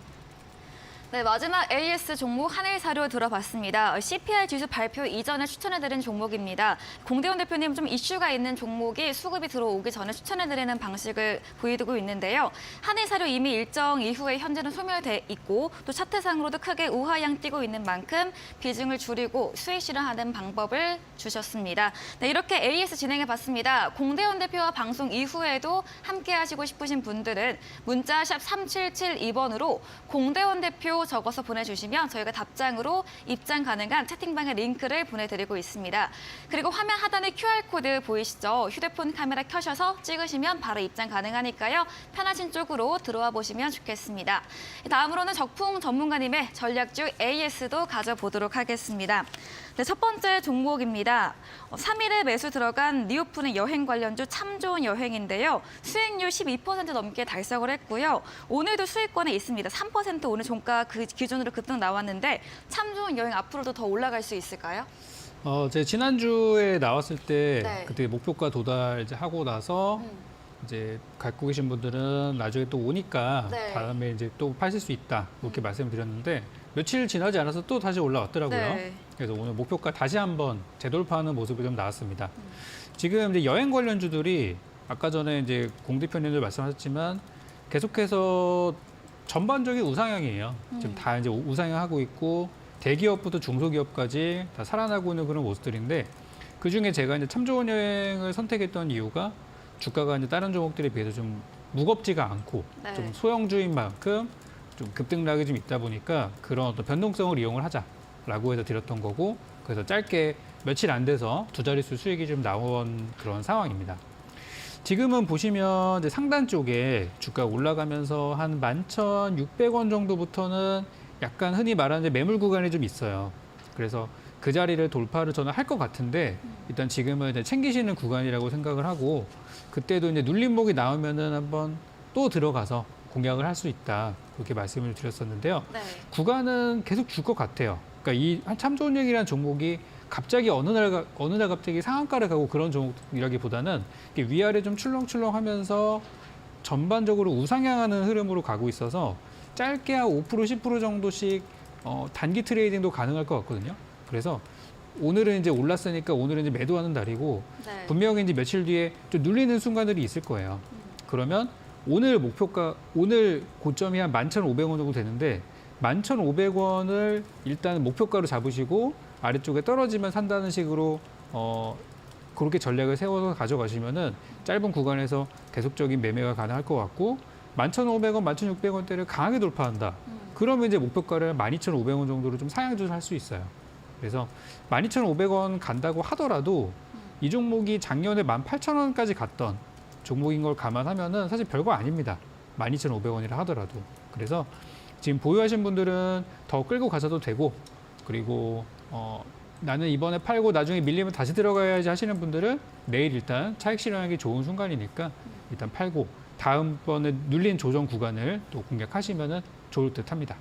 S1: 네, 마지막 AS 종목 한일사료 들어봤습니다. CPI 지수 발표 이전에 추천해드린 종목입니다. 공대원 대표님 좀 이슈가 있는 종목이 수급이 들어오기 전에 추천해드리는 방식을 보여드리고 있는데요. 한일사료 이미 일정 이후에 현재는 소멸돼 있고 또 차트상으로도 크게 우하향 뛰고 있는 만큼 비중을 줄이고 수익 실현하는 방법을 주셨습니다. 네, 이렇게 AS 진행해봤습니다. 공대원 대표와 방송 이후에도 함께 하시고 싶으신 분들은 문자 샵 3772번으로 공대원 대표 적어서 보내주시면 저희가 답장으로 입장 가능한 채팅방의 링크를 보내드리고 있습니다. 그리고 화면 하단에 QR코드 보이시죠? 휴대폰 카메라 켜셔서 찍으시면 바로 입장 가능하니까요. 편하신 쪽으로 들어와 보시면 좋겠습니다. 다음으로는 적풍 전문가님의 전략주 AS도 가져보도록 하겠습니다. 네, 첫 번째 종목입니다. 3일에 매수 들어간 리오픈의 여행 관련주 참 좋은 여행인데요. 수익률 12% 넘게 달성을 했고요. 오늘도 수익권에 있습니다. 3% 오늘 종가 그 기준으로 급등 나왔는데 참 좋은 여행 앞으로도 더 올라갈 수 있을까요?
S3: 제가 지난주에 나왔을 때
S1: 네.
S3: 그때 목표가 도달 이제 하고 나서 이제 갖고 계신 분들은 나중에 또 오니까
S1: 네.
S3: 다음에 이제 또 파실 수 있다 이렇게 말씀을 드렸는데 며칠 지나지 않아서 또 다시 올라왔더라고요.
S1: 네.
S3: 그래서 오늘 목표가 다시 한번 재돌파하는 모습이 좀 나왔습니다. 지금 이제 여행 관련주들이 아까 전에 이제 공 대표님들 말씀하셨지만 계속해서 전반적인 우상향이에요. 지금 다 이제 우상향하고 있고 대기업부터 중소기업까지 다 살아나고 있는 그런 모습들인데 그 중에 제가 이제 참 좋은 여행을 선택했던 이유가 주가가 이제 다른 종목들에 비해서 좀 무겁지가 않고
S1: 네.
S3: 좀 소형주인 만큼 좀 급등락이 좀 있다 보니까 그런 어떤 변동성을 이용을 하자라고 해서 드렸던 거고 그래서 짧게 며칠 안 돼서 두 자릿수 수익이 좀 나온 그런 상황입니다. 지금은 보시면 이제 상단 쪽에 주가 올라가면서 한 11,600원 정도부터는 약간 흔히 말하는 이제 매물 구간이 좀 있어요. 그래서 그 자리를 돌파를 저는 할 것 같은데 일단 지금은 이제 챙기시는 구간이라고 생각을 하고 그때도 이제 눌림목이 나오면은 한번 또 들어가서 공략을 할 수 있다 그렇게 말씀을 드렸었는데요.
S1: 네.
S3: 구간은 계속 줄 것 같아요. 그러니까 이 참 좋은 얘기라는 종목이 갑자기 어느 날 갑자기 상한가를 가고 그런 종목이라기보다는 이렇게 위아래 좀 출렁출렁 하면서 전반적으로 우상향하는 흐름으로 가고 있어서 짧게 한 5% 10% 정도씩 단기 트레이딩도 가능할 것 같거든요. 그래서 오늘은 이제 올랐으니까 오늘은 이제 매도하는 날이고
S1: 네.
S3: 분명히 이제 며칠 뒤에 좀 눌리는 순간들이 있을 거예요. 그러면 오늘 목표가 오늘 고점이 한 11,500원 정도 되는데 11,500원을 일단 목표가로 잡으시고 아래쪽에 떨어지면 산다는 식으로 그렇게 전략을 세워서 가져가시면은 짧은 구간에서 계속적인 매매가 가능할 것 같고 11,500원, 11,600원대를 강하게 돌파한다. 그러면 이제 목표가를 12,500원 정도로 좀 상향 조절할 수 있어요. 그래서 12,500원 간다고 하더라도 이 종목이 작년에 18,000원까지 갔던 종목인 걸 감안하면은 사실 별거 아닙니다. 12,500원이라 하더라도. 그래서 지금 보유하신 분들은 더 끌고 가셔도 되고 그리고 나는 이번에 팔고 나중에 밀리면 다시 들어가야지 하시는 분들은 내일 일단 차익 실현하기 좋은 순간이니까 일단 팔고 다음번에 눌린 조정 구간을 또 공략하시면은 좋을 듯 합니다.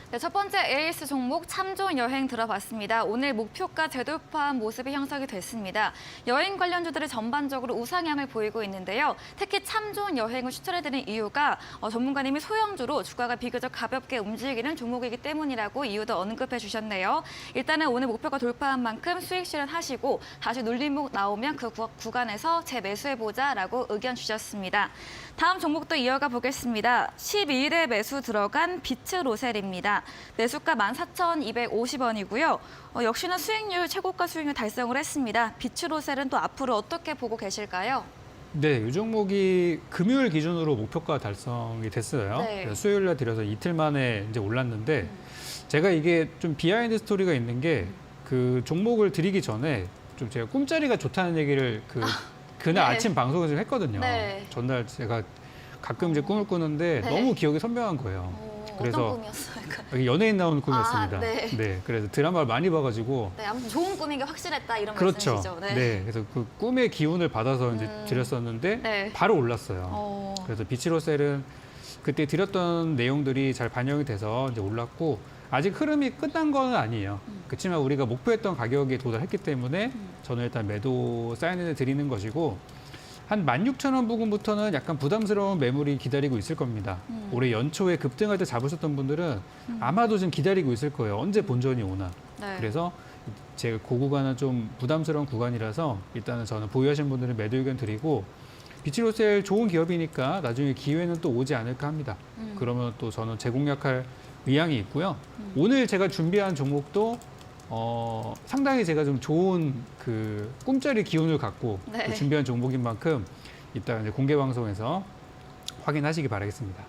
S1: 네, 첫 번째 AS 종목 참 좋은 여행 들어봤습니다. 오늘 목표가 재돌파한 모습이 형성이 됐습니다. 여행 관련주들이 전반적으로 우상향을 보이고 있는데요. 특히 참 좋은 여행을 추천해드린 이유가 전문가님이 소형주로 주가가 비교적 가볍게 움직이는 종목이기 때문이라고 이유도 언급해 주셨네요. 일단은 오늘 목표가 돌파한 만큼 수익 실현하시고 다시 눌림목 나오면 그 구간에서 재매수해보자라고 의견 주셨습니다. 다음 종목도 이어가 보겠습니다. 12일에 매수 들어간 비츠로셀입니다. 매수가 14,250원이고요. 역시나 수익률 최고가 수익률 달성을 했습니다. 비츠로셀은 또 앞으로 어떻게 보고 계실까요?
S3: 네, 이 종목이 금요일 기준으로 목표가 달성이 됐어요.
S1: 네.
S3: 그래서 수요일 날 들여서 이틀 만에 이제 올랐는데 제가 이게 좀 비하인드 스토리가 있는 게 그 종목을 드리기 전에 좀 제가 꿈자리가 좋다는 얘기를 그날
S1: 네.
S3: 아침 방송에서 좀 했거든요.
S1: 네.
S3: 전날 제가 가끔 이제 꿈을 꾸는데
S1: 네.
S3: 너무 기억이 선명한 거예요. 그래서
S1: 어떤 꿈이었어요?
S3: 여기 연예인 나오는 꿈이었습니다.
S1: 아, 네.
S3: 그래서 드라마를 많이 봐가지고
S1: 네, 아무튼 좋은 꿈인 게 확실했다 이런
S3: 그렇죠.
S1: 말씀이시죠?
S3: 네. 그래서 그 꿈의 기운을 받아서 이제 드렸었는데
S1: 네.
S3: 바로 올랐어요. 그래서 비치로셀은 그때 드렸던 내용들이 잘 반영이 돼서 이제 올랐고 아직 흐름이 끝난 건 아니에요. 그렇지만 우리가 목표했던 가격에 도달했기 때문에 저는 일단 매도 사인을 드리는 것이고 한 16,000원 부근부터는 약간 부담스러운 매물이 기다리고 있을 겁니다. 올해 연초에 급등할 때 잡으셨던 분들은 아마도 지금 기다리고 있을 거예요. 언제 본전이 오나.
S1: 네.
S3: 그래서 제가 그 구간은 좀 부담스러운 구간이라서 일단은 저는 보유하신 분들은 매도 의견 드리고 비치로셀 좋은 기업이니까 나중에 기회는 또 오지 않을까 합니다. 그러면 또 저는 재공략할 의향이 있고요. 오늘 제가 준비한 종목도 상당히 제가 좀 좋은 그 꿈자리 기운을 갖고
S1: 네.
S3: 또 준비한 종목인 만큼 이따 이제 공개 방송에서 확인하시기 바라겠습니다.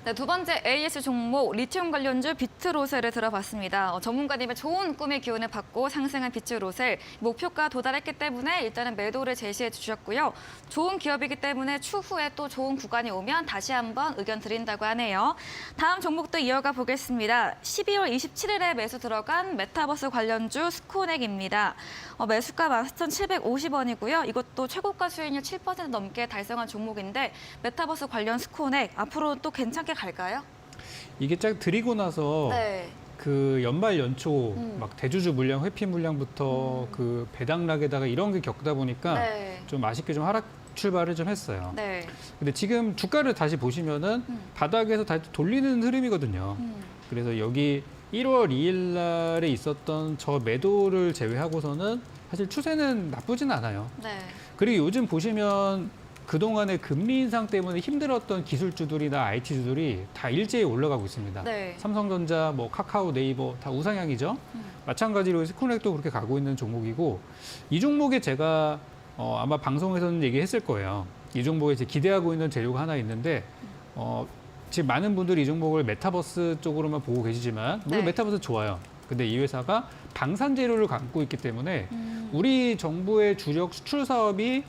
S1: 네, 두 번째 AS 종목 리튬 관련주 비트로셀을 들어봤습니다. 전문가님의 좋은 꿈의 기운을 받고 상승한 비트로셀 목표가 도달했기 때문에 일단은 매도를 제시해 주셨고요. 좋은 기업이기 때문에 추후에 또 좋은 구간이 오면 다시 한번 의견 드린다고 하네요. 다음 종목도 이어가 보겠습니다. 12월 27일에 매수 들어간 메타버스 관련주 스코넥입니다. 매수가 14,750원이고요. 이것도 최고가 수익률 7% 넘게 달성한 종목인데 메타버스 관련 스코넥 앞으로 또 괜찮게 갈까요?
S3: 이게 쫙 드리고 나서
S1: 네.
S3: 그 연말 연초 막 대주주 물량, 회피 물량부터 그 배당락에다가 이런 게 겪다 보니까
S1: 네.
S3: 좀 아쉽게 좀 하락 출발을 좀 했어요.
S1: 네.
S3: 근데 지금 주가를 다시 보시면은 바닥에서 다시 돌리는 흐름이거든요. 그래서 여기 1월 2일 날에 있었던 저 매도를 제외하고서는 사실 추세는 나쁘진 않아요.
S1: 네.
S3: 그리고 요즘 보시면 그동안의 금리 인상 때문에 힘들었던 기술주들이나 IT주들이 다 일제히 올라가고 있습니다.
S1: 네.
S3: 삼성전자, 뭐 카카오, 네이버 다 우상향이죠. 마찬가지로 스코넥도 그렇게 가고 있는 종목이고 이 종목에 제가 아마 방송에서는 얘기했을 거예요. 이 종목에 이제 기대하고 있는 재료가 하나 있는데 지금 많은 분들이 이 종목을 메타버스 쪽으로만 보고 계시지만 물론
S1: 네.
S3: 메타버스 좋아요. 근데 이 회사가 방산 재료를 갖고 있기 때문에 우리 정부의 주력 수출 사업이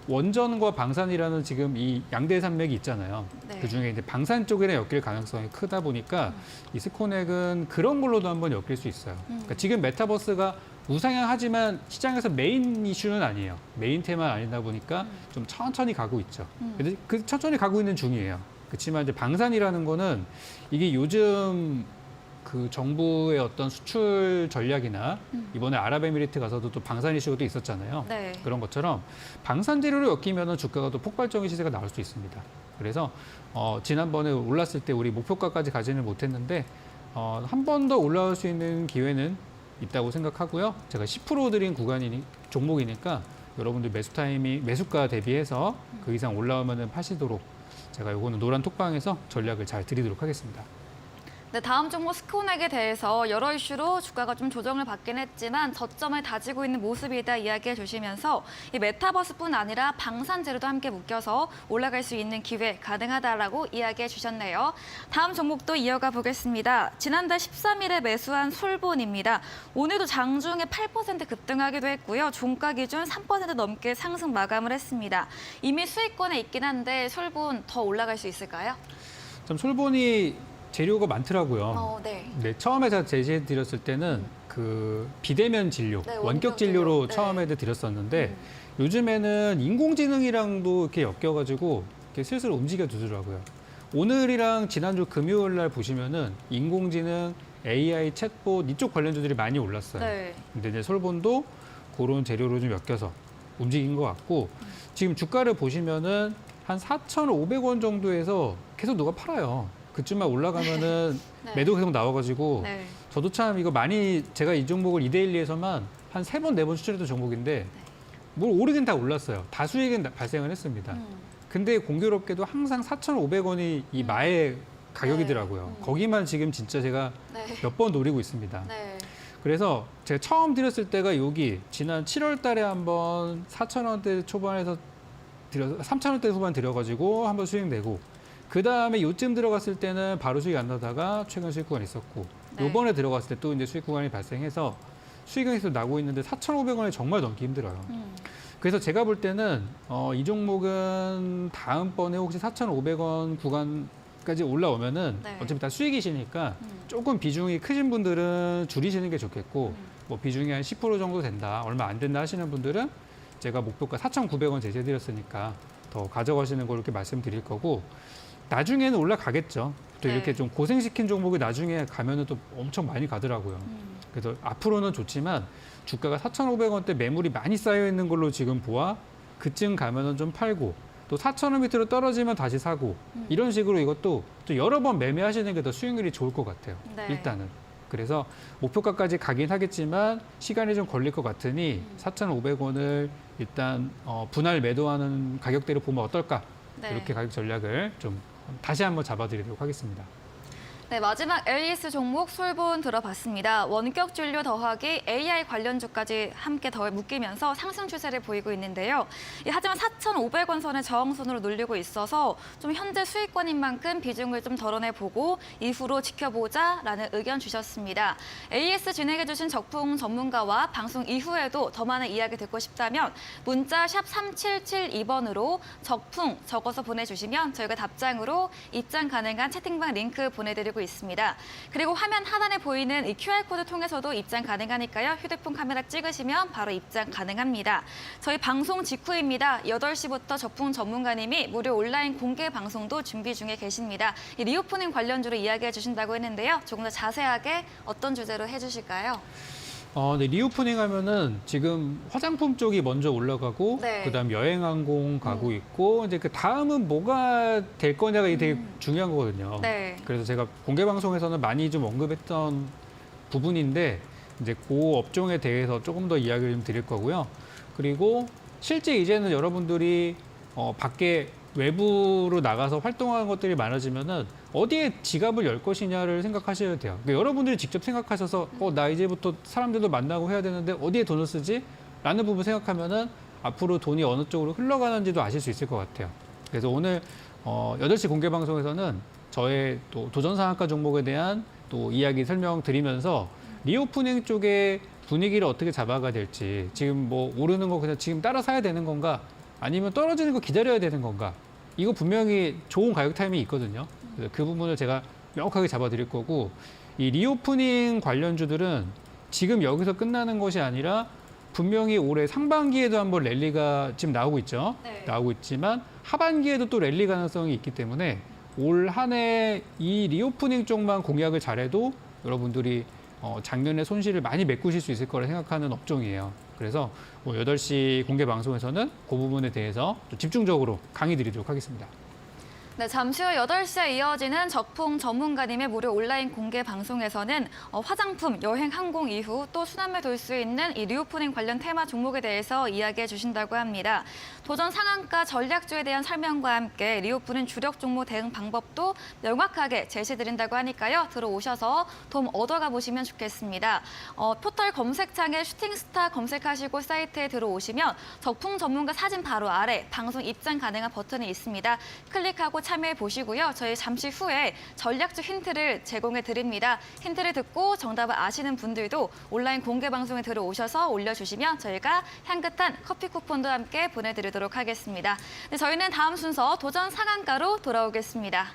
S3: 원전과 방산이라는 지금 이 양대 산맥이 있잖아요.
S1: 네.
S3: 그중에 이제 방산 쪽이나 엮일 가능성이 크다 보니까 이 스코넥은 그런 걸로도 한번 엮일 수 있어요. 그러니까 지금 메타버스가 우상향하지만 시장에서 메인 이슈는 아니에요. 메인 테마 아니다 보니까 좀 천천히 가고 있죠. 근데 그 천천히 가고 있는 중이에요. 그렇지만 이제 방산이라는 거는 이게 요즘 그 정부의 어떤 수출 전략이나 이번에 아랍에미리트 가서도 또 방산 이슈가 또 있었잖아요.
S1: 네.
S3: 그런 것처럼 방산 재료를 엮이면 주가가 또 폭발적인 시세가 나올 수 있습니다. 그래서 지난번에 올랐을 때 우리 목표가까지 가지는 못했는데 한 번 더 올라올 수 있는 기회는 있다고 생각하고요. 제가 10% 드린 종목이니까 여러분들 매수가 대비해서 그 이상 올라오면 파시도록 제가 요거는 노란 톡방에서 전략을 잘 드리도록 하겠습니다.
S1: 네, 다음 종목 스코넥에 대해서 여러 이슈로 주가가 좀 조정을 받긴 했지만 저점을 다지고 있는 모습이다 이야기해 주시면서 이 메타버스뿐 아니라 방산 재료도 함께 묶여서 올라갈 수 있는 기회 가능하다라고 이야기해 주셨네요. 다음 종목도 이어가 보겠습니다. 지난달 13일에 매수한 솔본입니다. 오늘도 장중에 8% 급등하기도 했고요. 종가 기준 3% 넘게 상승 마감을 했습니다. 이미 수익권에 있긴 한데 솔본 더 올라갈 수 있을까요?
S3: 좀 솔본이 재료가 많더라고요.
S1: 네.
S3: 네, 처음에 제가 제시해 드렸을 때는 그 비대면 진료,
S1: 네,
S3: 원격 진료로
S1: 네.
S3: 처음에 드렸었는데 요즘에는 인공지능이랑도 이렇게 엮여가지고 이렇게 슬슬 움직여 두더라고요. 오늘이랑 지난주 금요일 날 보시면은 인공지능, AI, 챗봇 이쪽 관련주들이 많이 올랐어요.
S1: 네.
S3: 근데 이제 솔본도 그런 재료로 좀 엮여서 움직인 것 같고 지금 주가를 보시면은 한 4,500원 정도에서 계속 누가 팔아요. 그쯤만 올라가면은
S1: 네.
S3: 매도 계속 나와가지고
S1: 네.
S3: 저도 참 이거 많이 제가 이 종목을 이데일리에서만 한 3번, 4번 추천했던 종목인데 뭘 오르긴 다 올랐어요. 다 수익은 발생을 했습니다. 근데 공교롭게도 항상 4,500원이 이 마의 가격이더라고요.
S1: 네.
S3: 거기만 지금 진짜 제가
S1: 네.
S3: 몇 번 노리고 있습니다.
S1: 네.
S3: 그래서 제가 처음 드렸을 때가 여기 지난 7월 달에 한번 4,000원대 초반에서 3,000원대 후반 드려가지고 한번 수익 내고 그 다음에 요쯤 들어갔을 때는 바로 수익 안 나다가 최근 수익 구간 있었고
S1: 네.
S3: 요번에 들어갔을 때 또 이제 수익 구간이 발생해서 수익이 계속 나고 있는데 4,500원이 정말 넘기 힘들어요. 그래서 제가 볼 때는 이 종목은 다음번에 혹시 4,500원 구간까지 올라오면은
S1: 네.
S3: 어차피 다 수익이시니까 조금 비중이 크신 분들은 줄이시는 게 좋겠고 뭐 비중이 한 10% 정도 된다, 얼마 안 된다 하시는 분들은 제가 목표가 4,900원 제시해드렸으니까 더 가져가시는 걸 이렇게 말씀드릴 거고 나중에는 올라가겠죠. 또
S1: 네.
S3: 이렇게 좀 고생시킨 종목이 나중에 가면은 또 엄청 많이 가더라고요. 그래서 앞으로는 좋지만 주가가 4,500원대 매물이 많이 쌓여 있는 걸로 지금 보아 그쯤 가면은 좀 팔고 또 4,000원 밑으로 떨어지면 다시 사고 이런 식으로 이것도 또 여러 번 매매하시는 게 더 수익률이 좋을 것 같아요.
S1: 네.
S3: 일단은. 그래서 목표가까지 가긴 하겠지만 시간이 좀 걸릴 것 같으니 4,500원을 일단 분할 매도하는 가격대로 보면 어떨까?
S1: 네.
S3: 이렇게 가격 전략을 좀 다시 한번 잡아드리도록 하겠습니다.
S1: 네, 마지막 LES 종목 솔본 들어봤습니다. 원격 진료 더하기 AI 관련주까지 함께 더 묶이면서 상승 추세를 보이고 있는데요. 하지만 4,500원 선의 저항선으로 눌리고 있어서 좀 현재 수익권인 만큼 비중을 좀 덜어내보고 이후로 지켜보자라는 의견 주셨습니다. AS 진행해주신 적풍 전문가와 방송 이후에도 더 많은 이야기 듣고 싶다면 문자 샵 3772번으로 적풍 적어서 보내주시면 저희가 답장으로 입장 가능한 채팅방 링크 보내드리고 있습니다. 그리고 화면 하단에 보이는 이 QR코드 통해서도 입장 가능하니까요. 휴대폰 카메라 찍으시면 바로 입장 가능합니다. 저희 방송 직후입니다. 8시부터 적풍 전문가님이 무료 온라인 공개 방송도 준비 중에 계십니다. 이 리오프닝 관련주로 이야기해 주신다고 했는데요. 조금 더 자세하게 어떤 주제로 해주실까요?
S3: 네, 리오프닝 하면은 지금 화장품 쪽이 먼저 올라가고
S1: 네.
S3: 그다음 여행항공 가고 있고 이제 그 다음은 뭐가 될 거냐가 되게 중요한 거거든요.
S1: 네.
S3: 그래서 제가 공개 방송에서는 많이 좀 언급했던 부분인데 이제 그 업종에 대해서 조금 더 이야기를 좀 드릴 거고요. 그리고 실제 이제는 여러분들이 밖에 외부로 나가서 활동하는 것들이 많아지면은 어디에 지갑을 열 것이냐를 생각하셔야 돼요. 그러니까 여러분들이 직접 생각하셔서 나 이제부터 사람들도 만나고 해야 되는데 어디에 돈을 쓰지? 라는 부분 생각하면은 앞으로 돈이 어느 쪽으로 흘러가는지도 아실 수 있을 것 같아요. 그래서 오늘 8시 공개 방송에서는 저의 또 도전 상한가 종목에 대한 또 이야기 설명드리면서 리오프닝 쪽의 분위기를 어떻게 잡아가야 될지 지금 뭐 오르는 거 그냥 지금 따라 사야 되는 건가 아니면 떨어지는 거 기다려야 되는 건가 이거 분명히 좋은 가격 타이밍이 있거든요. 그래서 그 부분을 제가 명확하게 잡아드릴 거고 이 리오프닝 관련주들은 지금 여기서 끝나는 것이 아니라 분명히 올해 상반기에도 한번 랠리가 지금 나오고 있죠.
S1: 네.
S3: 나오고 있지만 하반기에도 또 랠리 가능성이 있기 때문에 올 한 해 이 리오프닝 쪽만 공략을 잘해도 여러분들이 작년에 손실을 많이 메꾸실 수 있을 거라 생각하는 업종이에요. 그래서 8시 공개 방송에서는 그 부분에 대해서 좀 집중적으로 강의 드리도록 하겠습니다.
S1: 네, 잠시 후 8시에 이어지는 적풍 전문가님의 무료 온라인 공개 방송에서는 화장품, 여행, 항공 이후 또 수남에 돌 수 있는 이 리오프닝 관련 테마 종목에 대해서 이야기해 주신다고 합니다. 도전 상한가 전략주에 대한 설명과 함께 리오프닝 주력 종목 대응 방법도 명확하게 제시드린다고 하니까요. 들어오셔서 도움 얻어가 보시면 좋겠습니다. 포털 검색창에 슈팅스타 검색하시고 사이트에 들어오시면 적풍 전문가 사진 바로 아래 방송 입장 가능한 버튼이 있습니다. 클릭하고 참여해 보시고요. 저희 잠시 후에 전략적 힌트를 제공해 드립니다. 힌트를 듣고 정답을 아시는 분들도 온라인 공개 방송에 들어오셔서 올려주시면 저희가 향긋한 커피 쿠폰도 함께 보내드리도록 하겠습니다. 네, 저희는 다음 순서 도전 상한가로 돌아오겠습니다.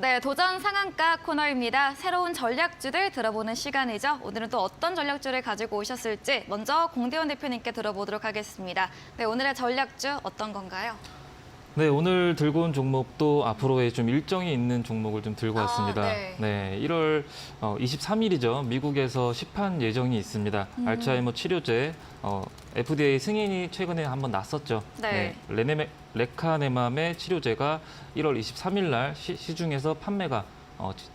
S1: 네, 도전 상한가 코너입니다. 새로운 전략주들 들어보는 시간이죠. 오늘은 또 어떤 전략주를 가지고 오셨을지 먼저 공대원 대표님께 들어보도록 하겠습니다. 네, 오늘의 전략주 어떤 건가요?
S2: 네, 오늘 들고 온 종목도 앞으로의 좀 일정이 있는 종목을 좀 들고 왔습니다.
S1: 네.
S2: 1월 23일이죠. 미국에서 시판 예정이 있습니다. 알츠하이머 치료제 FDA 승인이 최근에 한번 났었죠.
S1: 네.
S2: 레카네맘의 치료제가 1월 23일 날 시중에서 판매가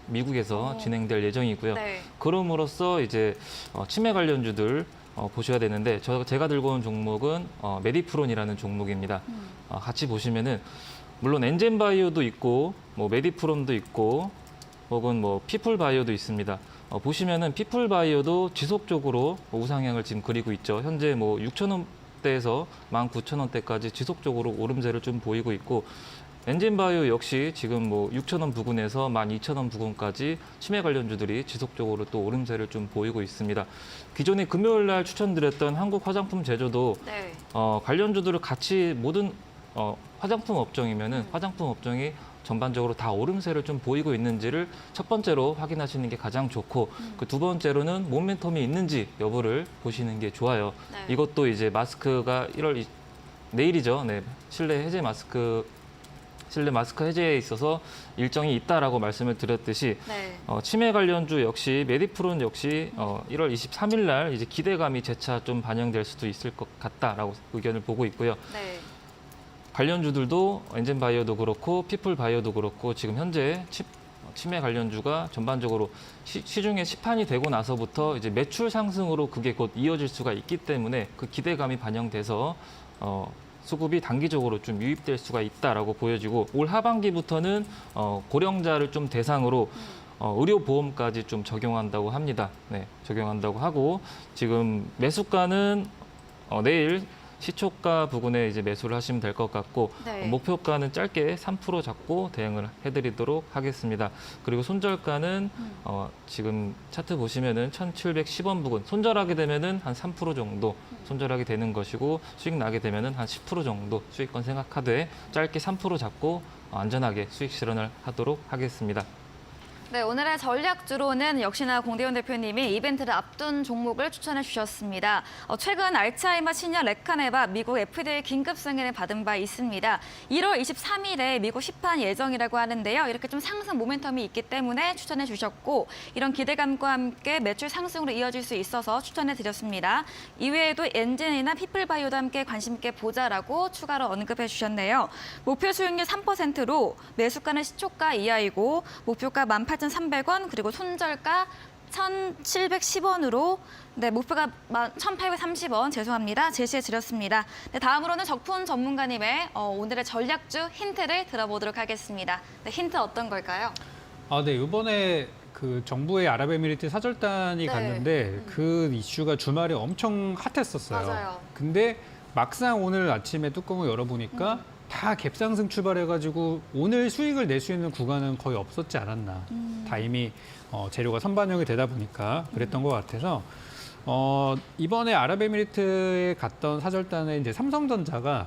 S2: 미국에서 진행될 예정이고요.
S1: 네.
S2: 그럼으로써 이제 치매 관련주들 보셔야 되는데 제가 들고 온 종목은 메디프론이라는 종목입니다. 같이 보시면은 물론 엔젠바이오도 있고 뭐 메디프론도 있고 혹은 뭐 피플바이오도 있습니다. 보시면은 피플바이오도 지속적으로 우상향을 지금 그리고 있죠. 현재 뭐 6,000원대에서 19,000원대까지 지속적으로 오름세를 좀 보이고 있고 엔진바이오 역시 지금 뭐 6,000원 부근에서 12,000원 부근까지 치매 관련주들이 지속적으로 또 오름세를 좀 보이고 있습니다. 기존에 금요일 날 추천드렸던 한국 화장품 제조도
S1: 네.
S2: 관련주들을 같이 모든 화장품 업종이면은 화장품 업종이 전반적으로 다 오름세를 좀 보이고 있는지를 첫 번째로 확인하시는 게 가장 좋고 그 두 번째로는 모멘텀이 있는지 여부를 보시는 게 좋아요.
S1: 네.
S2: 이것도 이제 마스크가 내일이죠. 네, 실내 마스크 해제에 있어서 일정이 있다라고 말씀을 드렸듯이
S1: 네.
S2: 치매 관련주 역시 메디프론 역시 1월 23일 날 이제 기대감이 재차 좀 반영될 수도 있을 것 같다라고 의견을 보고 있고요.
S1: 네.
S2: 관련주들도 엔젠바이오도 그렇고 피플바이오도 그렇고 지금 현재 치매 관련주가 전반적으로 시중에 시판이 되고 나서부터 이제 매출 상승으로 그게 곧 이어질 수가 있기 때문에 그 기대감이 반영돼서 수급이 단기적으로 좀 유입될 수가 있다라고 보여지고 올 하반기부터는 고령자를 좀 대상으로 의료보험까지 좀 적용한다고 합니다. 네, 적용한다고 하고 지금 매수가는 내일 시초가 부근에 이제 매수를 하시면 될 것 같고
S1: 네.
S2: 목표가는 짧게 3% 잡고 대응을 해드리도록 하겠습니다. 그리고 손절가는 지금 차트 보시면은 1,710원 부근 손절하게 되면은 한 3% 정도 손절하게 되는 것이고 수익 나게 되면은 한 10% 정도 수익권 생각하되 짧게 3% 잡고 안전하게 수익 실현을 하도록 하겠습니다.
S1: 네, 오늘의 전략주로는 역시나 공대원 대표님이 이벤트를 앞둔 종목을 추천해 주셨습니다. 최근 알츠하이머 신약 레카네바 미국 FDA 긴급 승인을 받은 바 있습니다. 1월 23일에 미국 시판 예정이라고 하는데요. 이렇게 좀 상승 모멘텀이 있기 때문에 추천해 주셨고 이런 기대감과 함께 매출 상승으로 이어질 수 있어서 추천해 드렸습니다. 이외에도 엔진이나 피플바이오도 함께 관심 있게 보자라고 추가로 언급해 주셨네요. 목표 수익률 3%로 매수가는 시초가 이하이고 목표가 18,300원 그리고 손절가 1,710원으로 네, 목표가 1,830원 죄송합니다. 제시해 드렸습니다. 네, 다음으로는 적푼 전문가님의 오늘의 전략주 힌트를 들어보도록 하겠습니다. 네, 힌트 어떤 걸까요?
S3: 네, 이번에 그 정부의 아랍에미리트 사절단이
S1: 네.
S3: 갔는데 그 이슈가 주말에 엄청 핫했었어요.
S1: 맞아요.
S3: 근데 막상 오늘 아침에 뚜껑을 열어보니까 다 갭상승 출발해가지고 오늘 수익을 낼 수 있는 구간은 거의 없었지 않았나. 다 이미 재료가 선반영이 되다 보니까 그랬던 것 같아서 이번에 아랍에미리트에 갔던 사절단에 이제 삼성전자가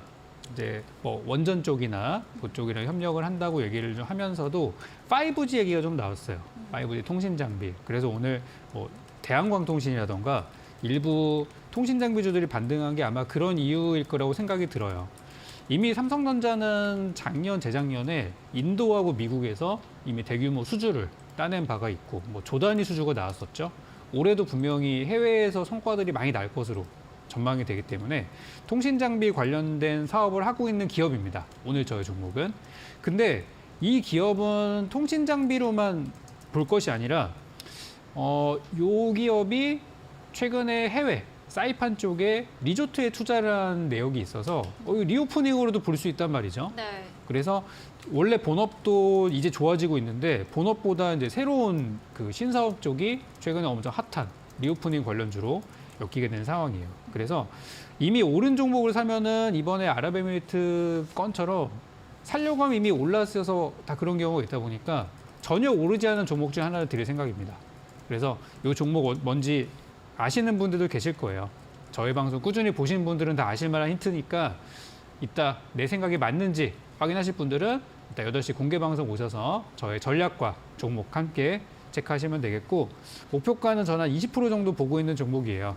S3: 이제 뭐 원전 쪽이나 그쪽이랑 협력을 한다고 얘기를 좀 하면서도 5G 얘기가 좀 나왔어요. 5G 통신 장비. 그래서 오늘 뭐 대한광통신이라던가 일부 통신 장비주들이 반등한 게 아마 그런 이유일 거라고 생각이 들어요. 이미 삼성전자는 작년, 재작년에 인도하고 미국에서 이미 대규모 수주를 따낸 바가 있고 뭐 조 단위 수주가 나왔었죠. 올해도 분명히 해외에서 성과들이 많이 날 것으로 전망이 되기 때문에 통신 장비 관련된 사업을 하고 있는 기업입니다. 오늘 저희 종목은. 근데 이 기업은 통신 장비로만 볼 것이 아니라 요 기업이 최근에 해외 사이판 쪽에 리조트에 투자를 한 내역이 있어서 리오프닝으로도 볼 수 있단 말이죠.
S1: 네.
S3: 그래서 원래 본업도 이제 좋아지고 있는데 본업보다 이제 새로운 그 신사업 쪽이 최근에 엄청 핫한 리오프닝 관련주로 엮이게 된 상황이에요. 그래서 이미 오른 종목을 사면은 이번에 아랍에미리트 건처럼 살려고 하면 이미 올랐어서 다 그런 경우가 있다 보니까 전혀 오르지 않은 종목 중 하나를 드릴 생각입니다. 그래서 이 종목 뭔지 아시는 분들도 계실 거예요. 저희 방송 꾸준히 보신 분들은 다 아실 만한 힌트니까 이따 내 생각이 맞는지 확인하실 분들은 이따 8시 공개 방송 오셔서 저의 전략과 종목 함께 체크하시면 되겠고 목표가는 저는 한 20% 정도 보고 있는 종목이에요.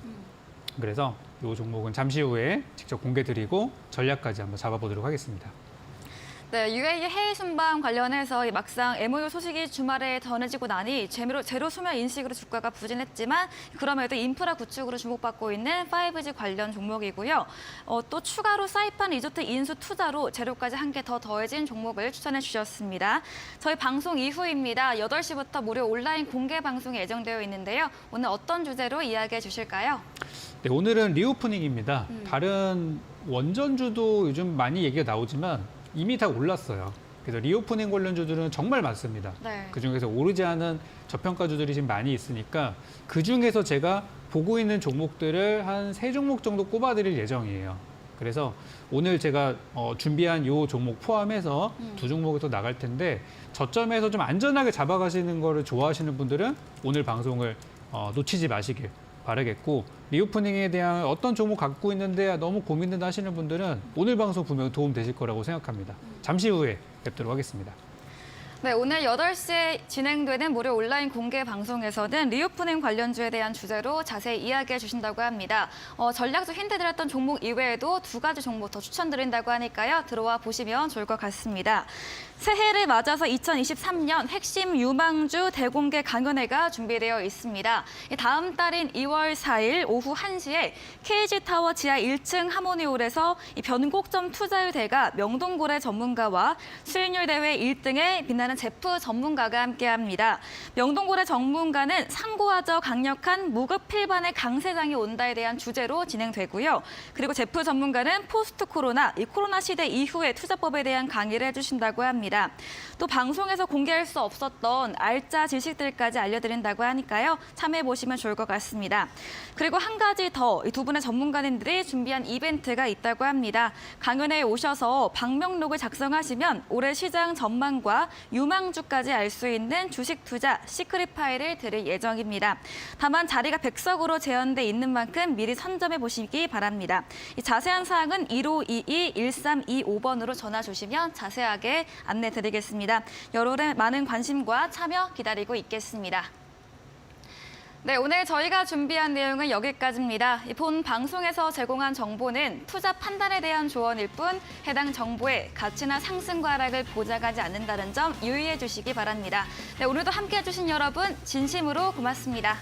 S3: 그래서 이 종목은 잠시 후에 직접 공개 드리고 전략까지 한번 잡아보도록 하겠습니다.
S1: 네, UAE 해외 순방 관련해서 이 막상 MOU 소식이 주말에 전해지고 나니 제로 소멸 인식으로 주가가 부진했지만 그럼에도 인프라 구축으로 주목받고 있는 5G 관련 종목이고요. 또 추가로 사이판 리조트 인수 투자로 재료까지 한 개 더 더해진 종목을 추천해 주셨습니다. 저희 방송 이후입니다. 8시부터 무료 온라인 공개 방송이 예정되어 있는데요. 오늘 어떤 주제로 이야기해 주실까요?
S3: 네, 오늘은 리오프닝입니다. 다른 원전주도 요즘 많이 얘기가 나오지만 이미 다 올랐어요. 그래서 리오프닝 관련주들은 정말 많습니다.
S1: 네.
S3: 그중에서 오르지 않은 저평가주들이 지금 많이 있으니까 그중에서 제가 보고 있는 종목들을 한 3종목 정도 꼽아드릴 예정이에요. 그래서 오늘 제가 준비한 이 종목 포함해서 2종목이 더 나갈 텐데 저점에서 좀 안전하게 잡아가시는 거를 좋아하시는 분들은 오늘 방송을 놓치지 마시길 바라겠고 리오프닝에 대한 어떤 종목 갖고 있는데 너무 고민된다 하시는 분들은 오늘 방송 분명 도움 되실 거라고 생각합니다. 잠시 후에 뵙도록 하겠습니다.
S1: 네, 오늘 8시에 진행되는 무료 온라인 공개 방송에서는 리오프닝 관련주에 대한 주제로 자세히 이야기해 주신다고 합니다. 전략적 힌트 드렸던 종목 이외에도 2가지 종목 더 추천드린다고 하니까요. 들어와 보시면 좋을 것 같습니다. 새해를 맞아서 2023년 핵심 유망주 대공개 강연회가 준비되어 있습니다. 다음 달인 2월 4일 오후 1시에 KG타워 지하 1층 하모니홀에서 변곡점 투자율 대가 명동고래 전문가와 수익률 대회 1등에 빛나는 제프 전문가가 함께합니다. 명동고래 전문가는 상고하저 강력한 무급 필반의 강세장이 온다에 대한 주제로 진행되고요. 그리고 제프 전문가는 포스트 코로나, 이 코로나 시대 이후의 투자법에 대한 강의를 해주신다고 합니다. 또 방송에서 공개할 수 없었던 알짜 지식들까지 알려드린다고 하니까요. 참여해보시면 좋을 것 같습니다. 그리고 한 가지 더, 이 2분의 전문가님들이 준비한 이벤트가 있다고 합니다. 강연회에 오셔서 방명록을 작성하시면 올해 시장 전망과 유망주까지 알 수 있는 주식 투자 시크릿 파일을 드릴 예정입니다. 다만 자리가 100석으로 제한돼 있는 만큼 미리 선점해 보시기 바랍니다. 이 자세한 사항은 1522-1325번으로 전화 주시면 자세하게 안내 드리겠습니다. 여러분의 많은 관심과 참여 기다리고 있겠습니다. 네, 오늘 저희가 준비한 내용은 여기까지입니다. 본 방송에서 제공한 정보는 투자 판단에 대한 조언일 뿐 해당 정보의 가치나 상승과 하락을 보장하지 않는다는 점 유의해 주시기 바랍니다. 네, 오늘도 함께해 주신 여러분 진심으로 고맙습니다.